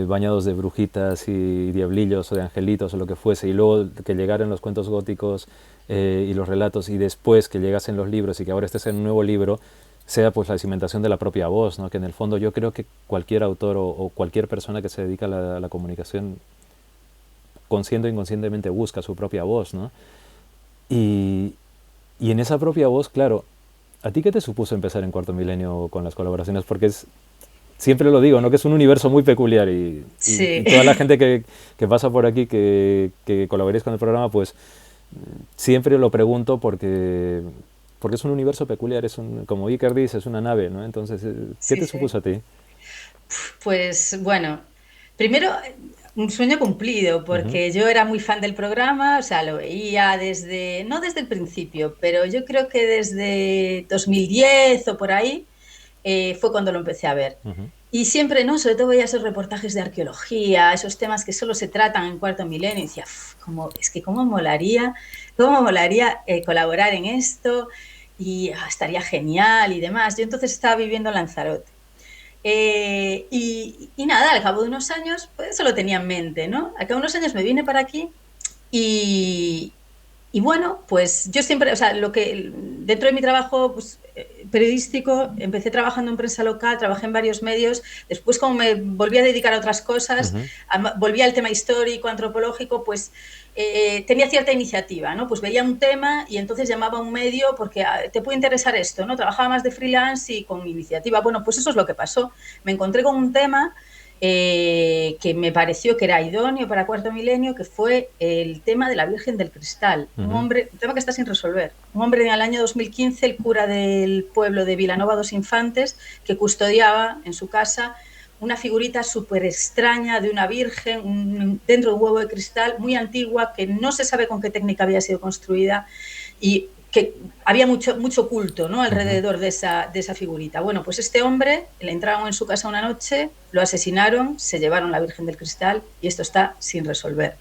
bañados de brujitas y diablillos o de angelitos o lo que fuese, y luego que llegaran los cuentos góticos y los relatos, y después que llegasen los libros y que ahora estés en un nuevo libro, sea pues la cimentación de la propia voz, ¿no? Que en el fondo yo creo que cualquier autor o cualquier persona que se dedica a la comunicación, consciente o inconscientemente busca su propia voz, ¿no? Y en esa propia voz, claro, ¿a ti qué te supuso empezar en Cuarto Milenio con las colaboraciones? Porque siempre lo digo, ¿no? Que es un universo muy peculiar y toda la gente que pasa por aquí, que colaboréis con el programa, pues siempre lo pregunto porque es un universo peculiar, como Iker dice, es una nave, ¿no? Entonces, ¿qué te supuso a ti? Pues bueno, primero un sueño cumplido, porque yo era muy fan del programa, o sea, lo veía no desde el principio, pero yo creo que desde 2010 o por ahí fue cuando lo empecé a ver. Y siempre, ¿no? Sobre todo veía esos reportajes de arqueología, esos temas que solo se tratan en Cuarto Milenio, y decía, cómo molaría colaborar en esto, y estaría genial y demás. Yo entonces estaba viviendo en Lanzarote. Y nada, al cabo de unos años, pues eso lo tenía en mente, ¿no? Al cabo de unos años me vine para aquí y bueno, pues yo siempre, o sea, dentro de mi trabajo pues, periodístico, empecé trabajando en prensa local, trabajé en varios medios, después como me volví a dedicar a otras cosas, volví al tema histórico, antropológico, pues tenía cierta iniciativa, ¿no? Pues veía un tema y entonces llamaba a un medio porque te puede interesar esto, ¿no? Trabajaba más de freelance y con iniciativa. Bueno, pues eso es lo que pasó. Me encontré con un tema que me pareció que era idóneo para Cuarto Milenio, que fue el tema de la Virgen del Cristal. Un tema que está sin resolver. Un hombre en el año 2015, el cura del pueblo de Vilanova dos Infantes, que custodiaba en su casa una figurita súper extraña de una virgen dentro de un huevo de cristal, muy antigua, que no se sabe con qué técnica había sido construida y que había mucho culto, ¿no?, alrededor de esa figurita. Bueno, pues este hombre, le entraron en su casa una noche, lo asesinaron, se llevaron la Virgen del Cristal y esto está sin resolver.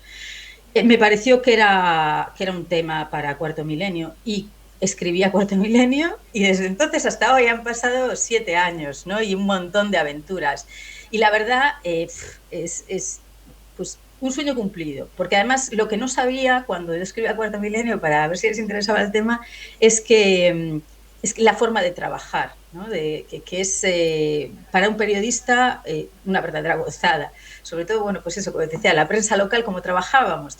Me pareció que era un tema para Cuarto Milenio y escribí a Cuarto Milenio y desde entonces hasta hoy han pasado 7 años, ¿no?, y un montón de aventuras. Y la verdad es pues un sueño cumplido, porque además lo que no sabía cuando yo escribí a Cuarto Milenio, para ver si les interesaba el tema, es que la forma de trabajar, ¿no?, que es para un periodista una verdadera gozada. Sobre todo, bueno, pues eso, como decía, la prensa local, como trabajamos,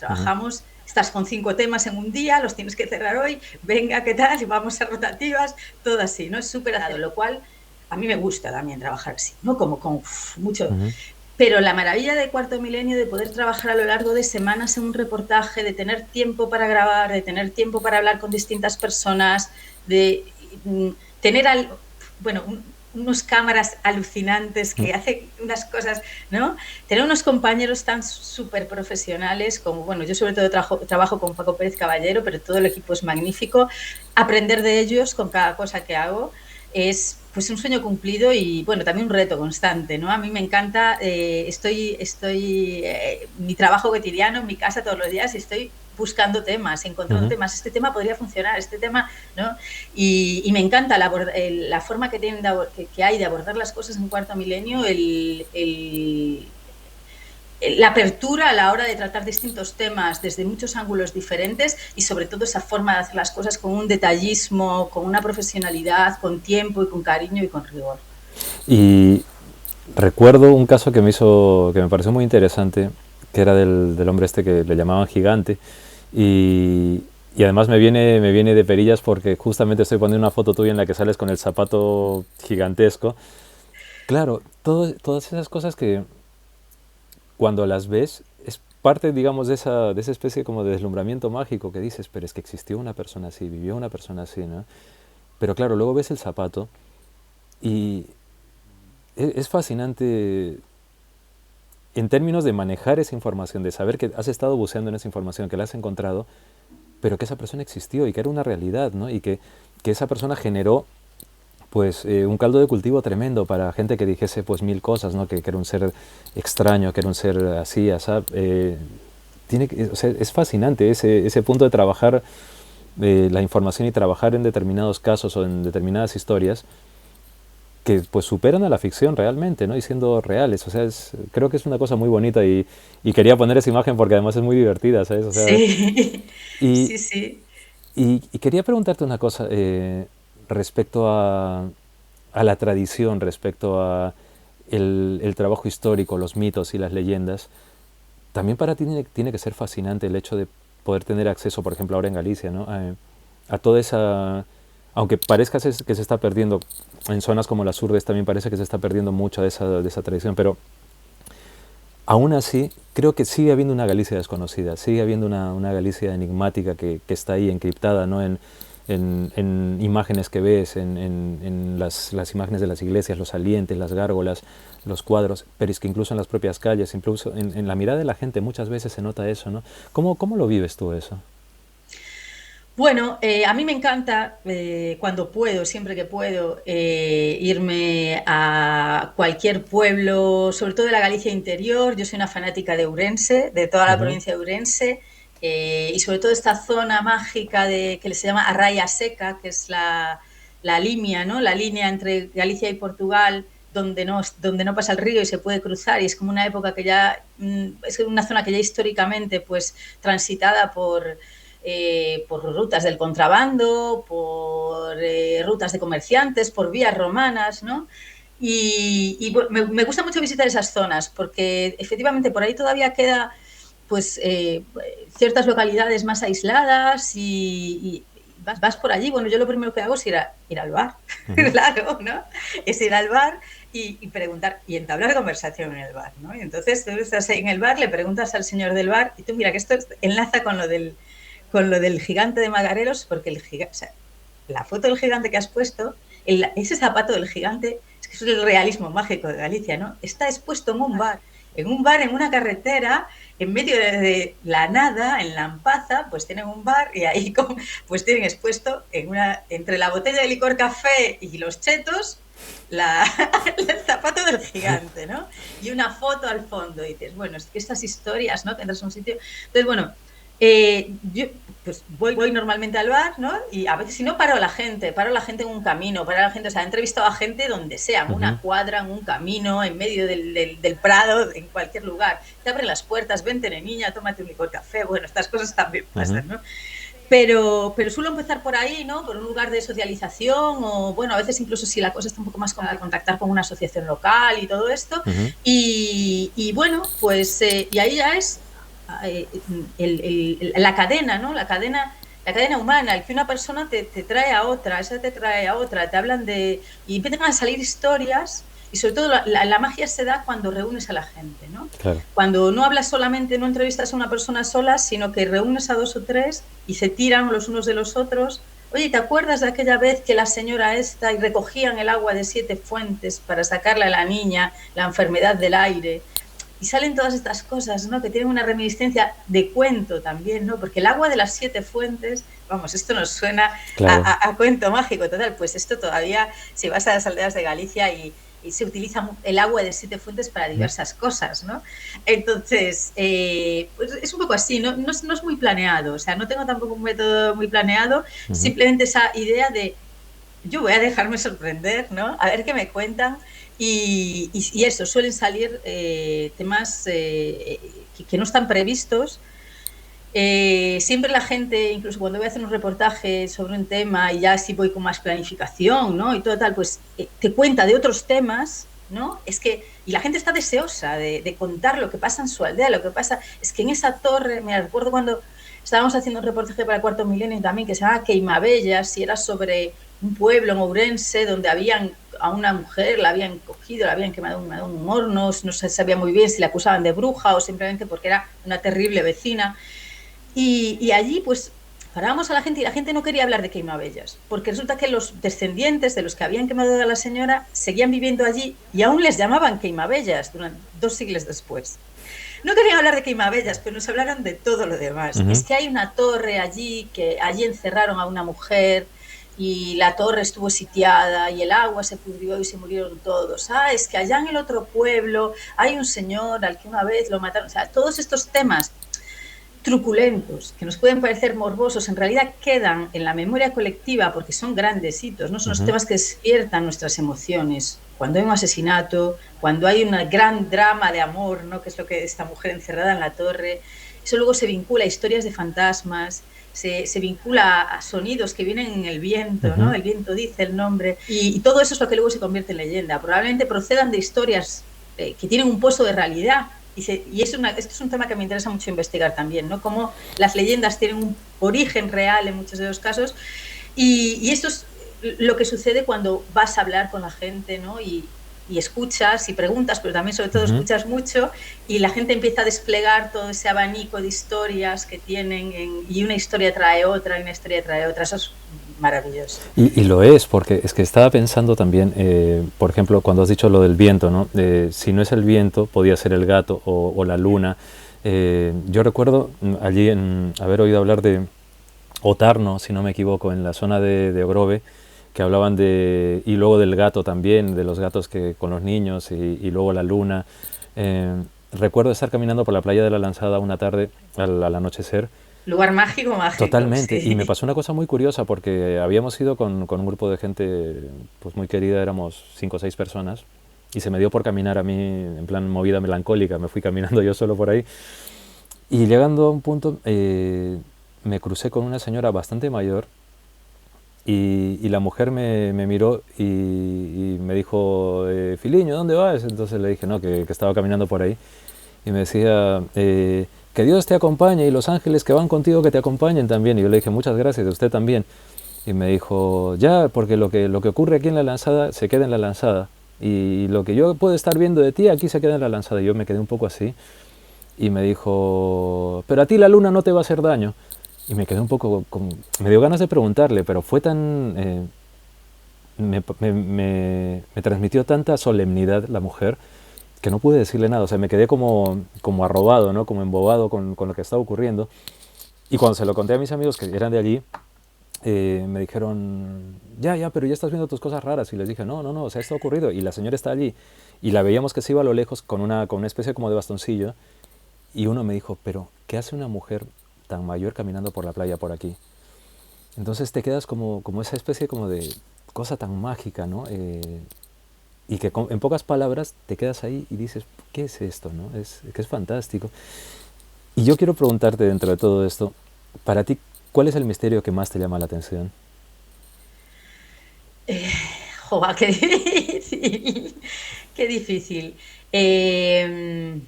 estás con 5 temas en un día, los tienes que cerrar hoy, venga, ¿qué tal? Y vamos a rotativas, todo así, ¿no? Es súper atado, lo cual a mí me gusta también trabajar así, ¿no? Como con mucho... Pero la maravilla de Cuarto Milenio, de poder trabajar a lo largo de semanas en un reportaje, de tener tiempo para grabar, de tener tiempo para hablar con distintas personas, de tener unos cámaras alucinantes que hacen unas cosas, ¿no? Tener unos compañeros tan súper profesionales como, bueno, yo sobre todo trabajo con Paco Pérez Caballero, pero todo el equipo es magnífico. Aprender de ellos con cada cosa que hago es pues un sueño cumplido y, bueno, también un reto constante, ¿no? A mí me encanta, estoy mi trabajo cotidiano en mi casa todos los días y estoy buscando temas, encontrando temas. Este tema podría funcionar, este tema, ¿no? Y me encanta la forma que hay de abordar las cosas en Cuarto Milenio, la apertura a la hora de tratar distintos temas desde muchos ángulos diferentes y sobre todo esa forma de hacer las cosas con un detallismo, con una profesionalidad, con tiempo y con cariño y con rigor. Y recuerdo un caso que me pareció muy interesante, que era del hombre este que le llamaban Gigante, y además me viene de perillas porque justamente estoy poniendo una foto tuya en la que sales con el zapato gigantesco. Claro, todas esas cosas que cuando las ves es parte, digamos, de esa especie como de deslumbramiento mágico que dices, pero es que existió una persona así, vivió una persona así, ¿no? Pero claro, luego ves el zapato y es fascinante en términos de manejar esa información, de saber que has estado buceando en esa información, que la has encontrado, pero que esa persona existió y que era una realidad, ¿no? Y que esa persona generó pues un caldo de cultivo tremendo para gente que dijese pues 1000 cosas, ¿no? Que era un ser extraño, que era un ser así, asá. O sea, es fascinante ese punto de trabajar la información y trabajar en determinados casos o en determinadas historias que pues superan a la ficción realmente, ¿no? Y siendo reales, o sea, creo que es una cosa muy bonita y quería poner esa imagen porque además es muy divertida, ¿sabes? O sea, sí, y, sí. y quería preguntarte una cosa respecto a la tradición, respecto a el trabajo histórico, los mitos y las leyendas. También para ti tiene que ser fascinante el hecho de poder tener acceso, por ejemplo, ahora en Galicia, ¿no? A toda esa... Aunque parezca que se está perdiendo, en zonas como las Urdes también parece que se está perdiendo mucho de esa tradición, pero aún así creo que sigue habiendo una Galicia desconocida, sigue habiendo una Galicia enigmática que está ahí encriptada, ¿no? En imágenes que ves, en las imágenes de las iglesias, los salientes, las gárgolas, los cuadros, pero es que incluso en las propias calles, incluso en la mirada de la gente muchas veces se nota eso, ¿no? ¿Cómo lo vives tú eso? Bueno, a mí me encanta cuando puedo, siempre que puedo, irme a cualquier pueblo, sobre todo de la Galicia interior. Yo soy una fanática de Ourense, de toda la provincia de Ourense, y sobre todo esta zona mágica que se llama Arraia Seca, que es la línea, ¿no? La línea entre Galicia y Portugal, donde no pasa el río y se puede cruzar, y es como una época que ya es una zona que ya históricamente pues transitada por rutas del contrabando, por rutas de comerciantes, por vías romanas, ¿no? Y me gusta mucho visitar esas zonas porque efectivamente por ahí todavía queda pues ciertas localidades más aisladas y vas por allí, bueno, yo lo primero que hago es ir al bar, claro, ¿no? Es ir al bar y preguntar, y entablar conversación en el bar, ¿no? Y entonces tú estás en el bar, le preguntas al señor del bar, y tú mira que esto enlaza con lo del gigante de Magarelos, porque o sea, la foto del gigante que has puesto, ese zapato del gigante, es que es el realismo mágico de Galicia, ¿no? Está expuesto en un bar, en una carretera, en medio de la nada, en Lampaza, pues tienen un bar y ahí pues tienen expuesto entre la botella de licor café y los chetos, el zapato del gigante, ¿no? Y una foto al fondo. Y dices, bueno, es que estas historias, ¿no? Que entras a un sitio. Entonces, bueno, yo pues voy normalmente al bar, ¿no? Y a veces si no paro a la gente en un camino, paro a la gente, o sea, he entrevistado a gente donde sea, en una cuadra, en un camino, en medio del Prado, en cualquier lugar. Te abren las puertas, vente niña, tómate un licor café, bueno, estas cosas también pasan, ¿no? Pero suelo empezar por ahí, ¿no? Por un lugar de socialización o, bueno, a veces incluso si la cosa está un poco más complicada, contactar con una asociación local y todo esto. Y bueno, pues, y ahí ya es la cadena, ¿no? La cadena humana, el que una persona te trae a otra, esa te trae a otra, te hablan y empiezan a salir historias. Y sobre todo la magia se da cuando reúnes a la gente, ¿no? Claro. Cuando no hablas solamente, no entrevistas a una persona sola, sino que reúnes a 2 o 3 y se tiran los unos de los otros. Oye, ¿te acuerdas de aquella vez que la señora esta y recogían el agua de 7 fuentes para sacarle a la niña la enfermedad del aire? Y salen todas estas cosas, ¿no? Que tienen una reminiscencia de cuento también, ¿no? Porque el agua de las 7 fuentes, vamos, esto nos suena Claro. a cuento mágico total. Pues esto todavía, si vas a las aldeas de Galicia y se utiliza el agua de 7 fuentes para diversas cosas, ¿no? Entonces, pues es un poco así, ¿no? No es muy planeado, o sea, no tengo tampoco un método muy planeado, simplemente esa idea de yo voy a dejarme sorprender, ¿no? A ver qué me cuentan. Y eso, suelen salir temas que no están previstos. Siempre la gente, incluso cuando voy a hacer un reportaje sobre un tema y ya sí voy con más planificación, ¿no? Y todo tal, pues te cuenta de otros temas, ¿no? Es que, y la gente está deseosa de contar lo que pasa en su aldea, lo que pasa, es que en esa torre, me recuerdo cuando estábamos haciendo un reportaje para el Cuarto Milenio también, que se llama Queimabellas, y era sobre un pueblo en Ourense donde a una mujer la habían cogido, la habían quemado en un horno, no se sabía muy bien si la acusaban de bruja o simplemente porque era una terrible vecina. Y allí, pues, parábamos a la gente y la gente no quería hablar de Queimabellas, porque resulta que los descendientes de los que habían quemado a la señora seguían viviendo allí y aún les llamaban Queimabellas durante 2 siglos después. No querían hablar de Queimabellas, pero nos hablaron de todo lo demás. Es que hay una torre allí, que allí encerraron a una mujer y la torre estuvo sitiada y el agua se pudrió y se murieron todos. Es que allá en el otro pueblo hay un señor al que una vez lo mataron. O sea, todos estos temas truculentos, que nos pueden parecer morbosos, en realidad quedan en la memoria colectiva porque son grandes hitos, ¿no? Son los temas que despiertan nuestras emociones. Cuando hay un asesinato, cuando hay un gran drama de amor, ¿no? Que es lo que esta mujer encerrada en la torre, eso luego se vincula a historias de fantasmas, se vincula a sonidos que vienen en el viento, ¿no? El viento dice el nombre, y todo eso es lo que luego se convierte en leyenda. Probablemente procedan de historias que tienen un pozo de realidad. Y esto es un tema que me interesa mucho investigar también, ¿no? Cómo las leyendas tienen un origen real en muchos de los casos. Y esto es lo que sucede cuando vas a hablar con la gente, ¿no? Y escuchas y preguntas, pero también sobre todo escuchas mucho, y la gente empieza a desplegar todo ese abanico de historias que tienen, y una historia trae otra, y una historia trae otra. Eso es maravilloso. Y lo es, porque es que estaba pensando también, por ejemplo, cuando has dicho lo del viento, ¿no? Si no es el viento, podía ser el gato o la luna. Yo recuerdo allí haber oído hablar de Otarno, si no me equivoco, en la zona de Ogrove, que hablaban y luego del gato también, de los gatos que con los niños y luego la luna. Recuerdo estar caminando por la playa de la Lanzada una tarde al anochecer. Lugar mágico, mágico. Totalmente, sí. Y me pasó una cosa muy curiosa porque habíamos ido con un grupo de gente pues muy querida, éramos 5 o 6 personas, y se me dio por caminar a mí en plan movida melancólica, me fui caminando yo solo por ahí, y llegando a un punto me crucé con una señora bastante mayor, y la mujer me miró y me dijo, Filiño, ¿dónde vas? Entonces le dije, no, que estaba caminando por ahí, y me decía, que Dios te acompañe y los ángeles que van contigo que te acompañen también. Y yo le dije, muchas gracias, a usted también. Y me dijo, ya, porque lo que ocurre aquí en la lanzada se queda en la lanzada. Y lo que yo puedo estar viendo de ti aquí se queda en la lanzada. Y yo me quedé un poco así. Y me dijo, pero a ti la luna no te va a hacer daño. Y me quedé un poco, me dio ganas de preguntarle, pero fue tan, me transmitió tanta solemnidad la mujer que no pude decirle nada. O sea, me quedé como arrobado, ¿no? Como embobado con lo que estaba ocurriendo. Y cuando se lo conté a mis amigos que eran de allí, me dijeron, ya, pero ya estás viendo tus cosas raras. Y les dije, no, o sea, esto ha ocurrido. Y la señora está allí. Y la veíamos que se iba a lo lejos con una especie como de bastoncillo. Y uno me dijo, pero ¿qué hace una mujer tan mayor caminando por la playa por aquí? Entonces te quedas como esa especie como de cosa tan mágica, ¿no? Y que en pocas palabras te quedas ahí y dices, ¿qué es esto, no? Que es fantástico. Y yo quiero preguntarte dentro de todo esto, para ti, ¿cuál es el misterio que más te llama la atención? Joder, qué difícil. Qué difícil. Eh,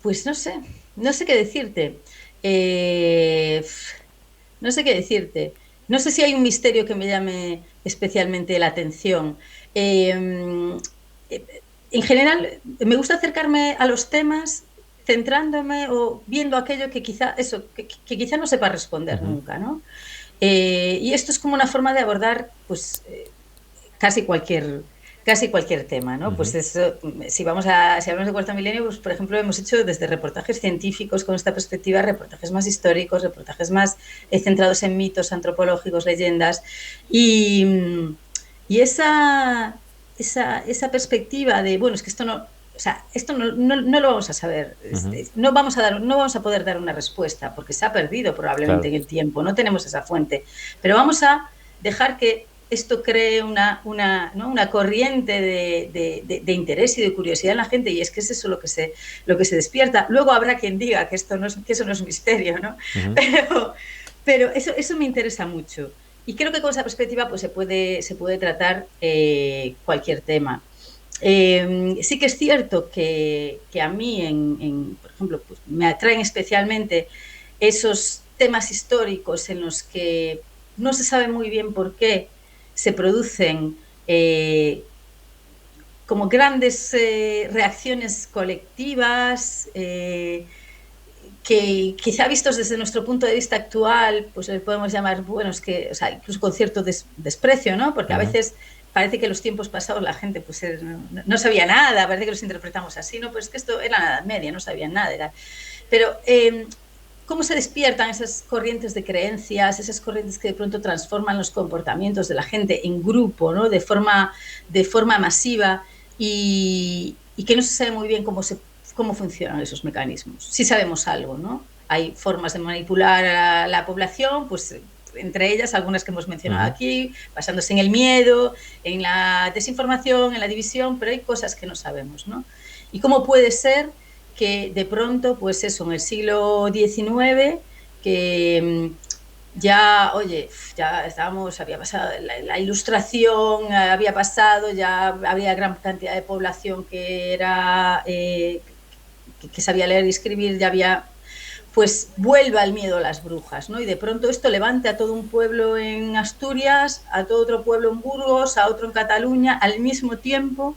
pues no sé qué decirte. Eh, no sé qué decirte. No sé si hay un misterio que me llame especialmente la atención. Eh, en general, me gusta acercarme a los temas centrándome o viendo aquello que quizá, que quizá no sepa responder Ujú, nunca, ¿no? Y esto es como una forma de abordar, pues, casi cualquier casi cualquier tema, ¿no? ujú, Pues eso, si hablamos de cuarto milenio, pues por ejemplo hemos hecho desde reportajes científicos con esta perspectiva, reportajes más históricos, reportajes más centrados en mitos antropológicos, leyendas, y, y esa perspectiva de, bueno, es que esto no, o sea, esto no lo vamos a saber, ujú. no vamos a poder dar una respuesta porque se ha perdido probablemente Claro. en el tiempo, no tenemos esa fuente, pero vamos a dejar que esto cree ¿no? una corriente de interés y de curiosidad en la gente, y es que es eso lo que se despierta. Luego habrá quien diga que, que eso no es misterio, ¿no? Ujú, Pero eso me interesa mucho. Y creo que con esa perspectiva pues, se puede tratar cualquier tema. Sí que es cierto que a mí, por ejemplo, pues, me atraen especialmente esos temas históricos en los que no se sabe muy bien por qué se producen como grandes reacciones colectivas que quizá vistos desde nuestro punto de vista actual, pues le podemos llamar, bueno, es que, o sea, incluso con cierto desprecio, ¿no? Porque a ujú. veces parece que los tiempos pasados la gente pues no sabía nada, parece que los interpretamos así, ¿no? Pues es que esto era la Edad Media, no sabían nada. Pero cómo se despiertan esas corrientes de creencias, esas corrientes que de pronto transforman los comportamientos de la gente en grupo, ¿no? de forma masiva y que no se sabe muy bien cómo funcionan esos mecanismos. Sí sabemos algo, ¿no? Hay formas de manipular a la población, pues entre ellas algunas que hemos mencionado Ujú. aquí, basándose en el miedo, en la desinformación, en la división, pero hay cosas que no sabemos, ¿no? ¿Y cómo puede ser que de pronto, pues eso, en el siglo XIX, que ya, oye, ya estábamos, había pasado la ilustración, había pasado, ya había gran cantidad de población que era que sabía leer y escribir, ya había, pues vuelva el miedo a las brujas, ¿no? Y de pronto esto levante a todo un pueblo en Asturias, a todo otro pueblo en Burgos, a otro en Cataluña, al mismo tiempo,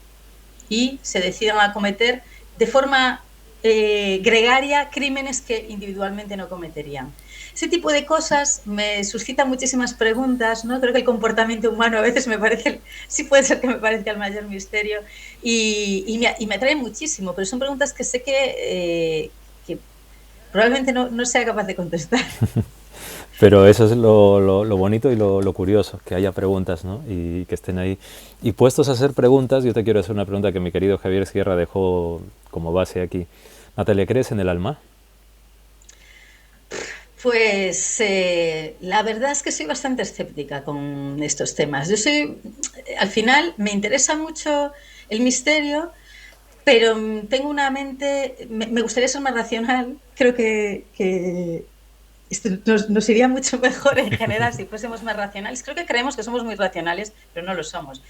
y se decidan a cometer de forma gregaria crímenes que individualmente no cometerían. Ese tipo de cosas me suscitan muchísimas preguntas, ¿no? Creo que el comportamiento humano a veces me parece, sí puede ser que me parezca el mayor misterio y me atrae muchísimo, pero son preguntas que sé que probablemente no sea capaz de contestar. Pero eso es lo bonito y lo curioso, que haya preguntas, ¿no? Y que estén ahí. Y puestos a hacer preguntas, yo te quiero hacer una pregunta que mi querido Javier Sierra dejó como base aquí. Natalia, ¿crees en el alma? Pues la verdad es que soy bastante escéptica con estos temas. Al final me interesa mucho el misterio, pero tengo una mente, me gustaría ser más racional. Creo que esto nos iría mucho mejor en general si fuésemos más racionales. Creo que creemos que somos muy racionales, pero no lo somos.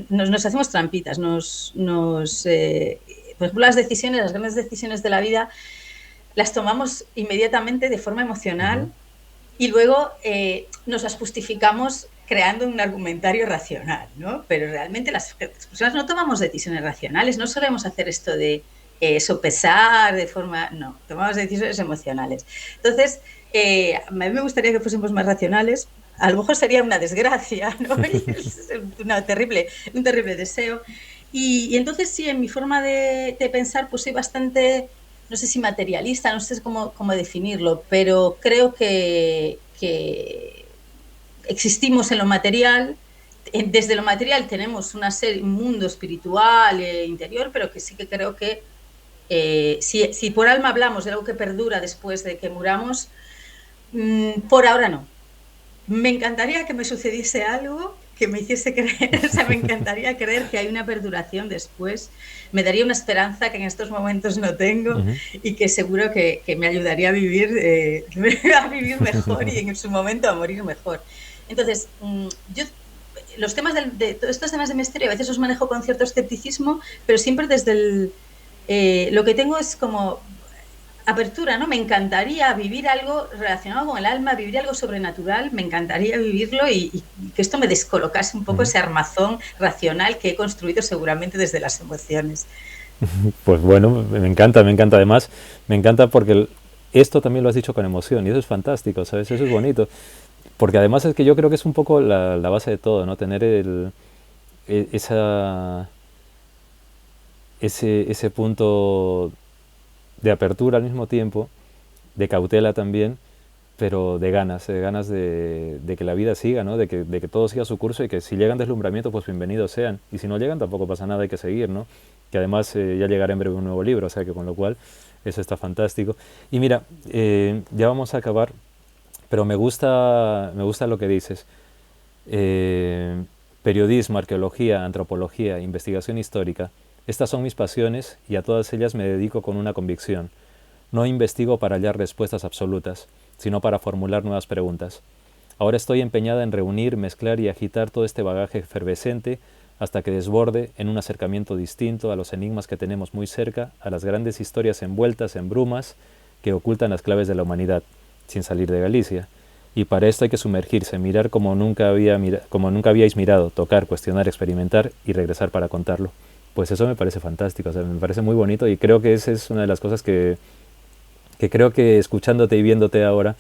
Nos hacemos trampitas, por ejemplo, las grandes decisiones de la vida las tomamos inmediatamente de forma Ujú. emocional y luego nos las justificamos creando un argumentario racional, ¿no? Pero realmente las personas no tomamos decisiones racionales, no solemos hacer esto de sopesar de forma... No, tomamos decisiones emocionales. Entonces, a mí me gustaría que fuésemos más racionales. A lo mejor sería una desgracia, ¿no? Es un terrible deseo. Y entonces sí, en mi forma de pensar, pues soy bastante, no sé si materialista, no sé cómo definirlo, pero creo que existimos en lo material. Desde lo material tenemos un mundo espiritual interior, pero que sí que creo que si por alma hablamos de algo que perdura después de que muramos, por ahora no. Me encantaría que me sucediese algo que me hiciese creer, o sea, me encantaría creer que hay una perduración después, me daría una esperanza que en estos momentos no tengo Ujú. y que seguro que me ayudaría a vivir mejor y en su momento a morir mejor. Entonces, yo los temas de todos estos temas de misterio a veces los manejo con cierto escepticismo, pero siempre desde lo que tengo es como apertura, ¿no? Me encantaría vivir algo relacionado con el alma, vivir algo sobrenatural, me encantaría vivirlo y que esto me descolocase un poco Ujú. ese armazón racional que he construido seguramente desde las emociones. Pues bueno, me encanta, me encanta. Además, me encanta porque esto también lo has dicho con emoción y eso es fantástico, ¿sabes? Eso es bonito. Porque además es que yo creo que es un poco la base de todo, ¿no? Tener esa, ese punto de apertura al mismo tiempo, de cautela también, pero de ganas de que la vida siga, ¿no? De que todo siga su curso y que si llegan deslumbramientos, pues bienvenidos sean. Y si no llegan, tampoco pasa nada, hay que seguir, ¿no? Que además ya llegará en breve un nuevo libro, o sea que con lo cual eso está fantástico. Y mira, ya vamos a acabar, pero me gusta lo que dices. Eh, Periodismo, arqueología, antropología, investigación histórica. Estas son mis pasiones y a todas ellas me dedico con una convicción. No investigo para hallar respuestas absolutas, sino para formular nuevas preguntas. Ahora estoy empeñada en reunir, mezclar y agitar todo este bagaje efervescente hasta que desborde en un acercamiento distinto a los enigmas que tenemos muy cerca, a las grandes historias envueltas en brumas que ocultan las claves de la humanidad, sin salir de Galicia. Y para esto hay que sumergirse, mirar como nunca habíais mirado, tocar, cuestionar, experimentar y regresar para contarlo. Pues eso me parece fantástico, o sea, me parece muy bonito y creo que esa es una de las cosas que creo que escuchándote y viéndote ahora,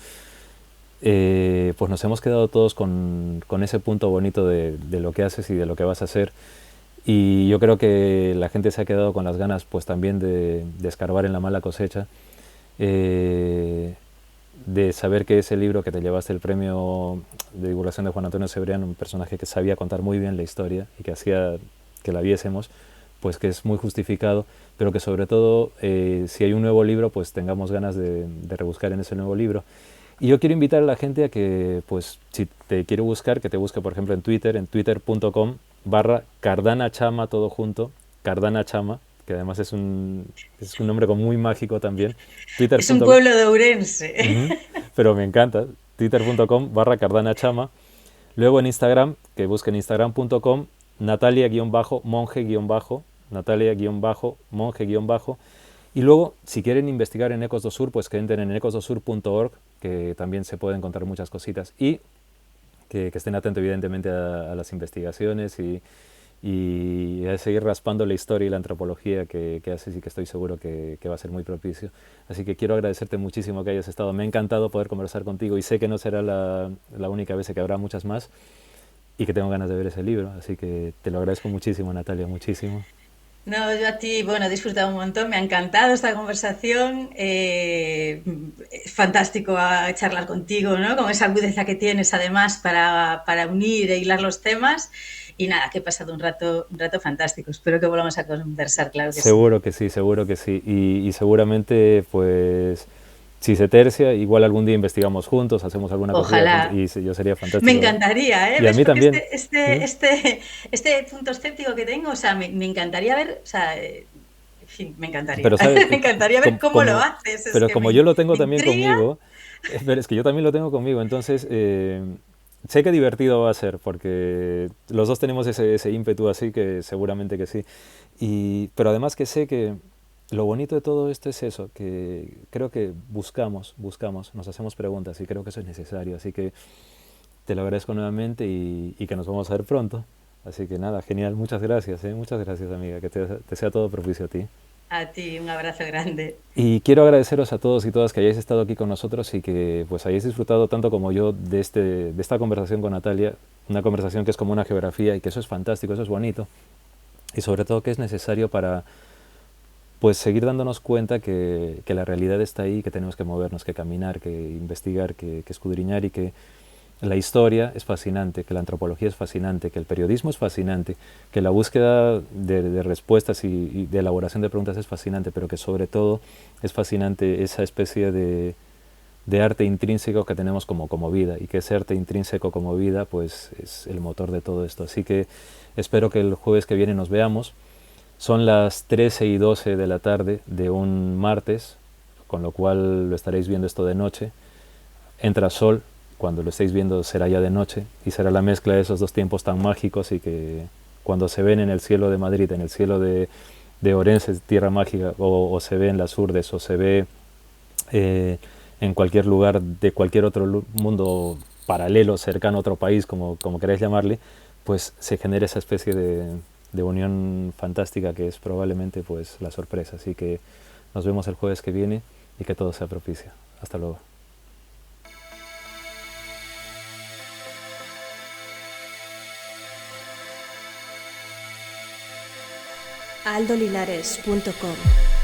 pues nos hemos quedado todos con ese punto bonito de lo que haces y de lo que vas a hacer. Y yo creo que la gente se ha quedado con las ganas pues también de escarbar en la mala cosecha, eh, de saber que ese libro que te llevaste el premio de divulgación de Juan Antonio Cebrián, un personaje que sabía contar muy bien la historia y que hacía que la viésemos, pues que es muy justificado, pero que sobre todo si hay un nuevo libro, pues tengamos ganas de rebuscar en ese nuevo libro. Y yo quiero invitar a la gente a que, pues, si te quiere buscar, que te busque, por ejemplo, en twitter.com/Cardana Chama, todo junto, Cardana Chama, que además es un nombre como muy mágico también, Es un twitter.com, pueblo de Ourense. uh-huh, pero me encanta, twitter.com/Cardana Chama. Luego en Instagram, que busquen instagram.com, Natalia-monje-, Natalia-monje-. Y luego, si quieren investigar en Ecos do Sur, pues que entren en ecosdosur.org, que también se pueden encontrar muchas cositas. Y que estén atentos, evidentemente, a las investigaciones y a seguir raspando la historia y la antropología que haces y que estoy seguro que va a ser muy propicio. Así que quiero agradecerte muchísimo que hayas estado. Me ha encantado poder conversar contigo y sé que no será la única vez, que habrá muchas más y que tengo ganas de ver ese libro. Así que te lo agradezco muchísimo, Natalia, muchísimo. No, yo a ti, bueno, he disfrutado un montón, me ha encantado esta conversación, es fantástico charlar contigo, ¿no? Con esa agudeza que tienes además para unir e hilar los temas y nada, que he pasado un rato fantástico, espero que volvamos a conversar, claro que sí. Seguro que sí, seguro que sí. Y seguramente, pues, si se tercia, igual algún día investigamos juntos, hacemos alguna cosilla juntos Ojalá. y yo sería Me fantástico. encantaría, ¿eh? Y a ¿Ves? mí Porque también. ¿Mm? este punto escéptico que tengo, o sea, me encantaría ver, o sea, en fin, me encantaría. Pero, ¿sabes? Me encantaría ver cómo lo haces, es Pero que como yo lo tengo me también intriga. conmigo, pero es que yo también lo tengo conmigo, entonces sé que divertido va a ser, porque los dos tenemos ese ímpetu así que seguramente que sí. Pero además que sé lo bonito de todo esto es eso, que creo que buscamos, nos hacemos preguntas y creo que eso es necesario. Así que te lo agradezco nuevamente y que nos vamos a ver pronto. Así que nada, genial, muchas gracias, ¿eh? Muchas gracias, amiga, que te sea todo propicio a ti. A ti, un abrazo grande. Y quiero agradeceros a todos y todas que hayáis estado aquí con nosotros y que pues hayáis disfrutado tanto como yo de esta conversación con Natalia, una conversación que es como una geografía y que eso es fantástico, eso es bonito y sobre todo que es necesario para pues seguir dándonos cuenta que la realidad está ahí, que tenemos que movernos, que caminar, que investigar, que escudriñar y que la historia es fascinante, que la antropología es fascinante, que el periodismo es fascinante, que la búsqueda de respuestas y de elaboración de preguntas es fascinante, pero que sobre todo es fascinante esa especie de arte intrínseco que tenemos como vida y que ese arte intrínseco como vida pues es el motor de todo esto. Así que espero que el jueves que viene nos veamos. Son las 13:12 de la tarde de un martes, con lo cual lo estaréis viendo esto de noche. Entra sol, cuando lo estéis viendo será ya de noche y será la mezcla de esos dos tiempos tan mágicos y que cuando se ven en el cielo de Madrid, en el cielo de Orense, tierra mágica, o se ve en las Urdes, o se ve eh, en cualquier lugar de cualquier otro mundo paralelo, cercano a otro país, como queráis llamarle, pues se genera esa especie de unión fantástica que es probablemente pues la sorpresa. Así que nos vemos el jueves que viene y que todo sea propicio. Hasta luego. aldolinares.com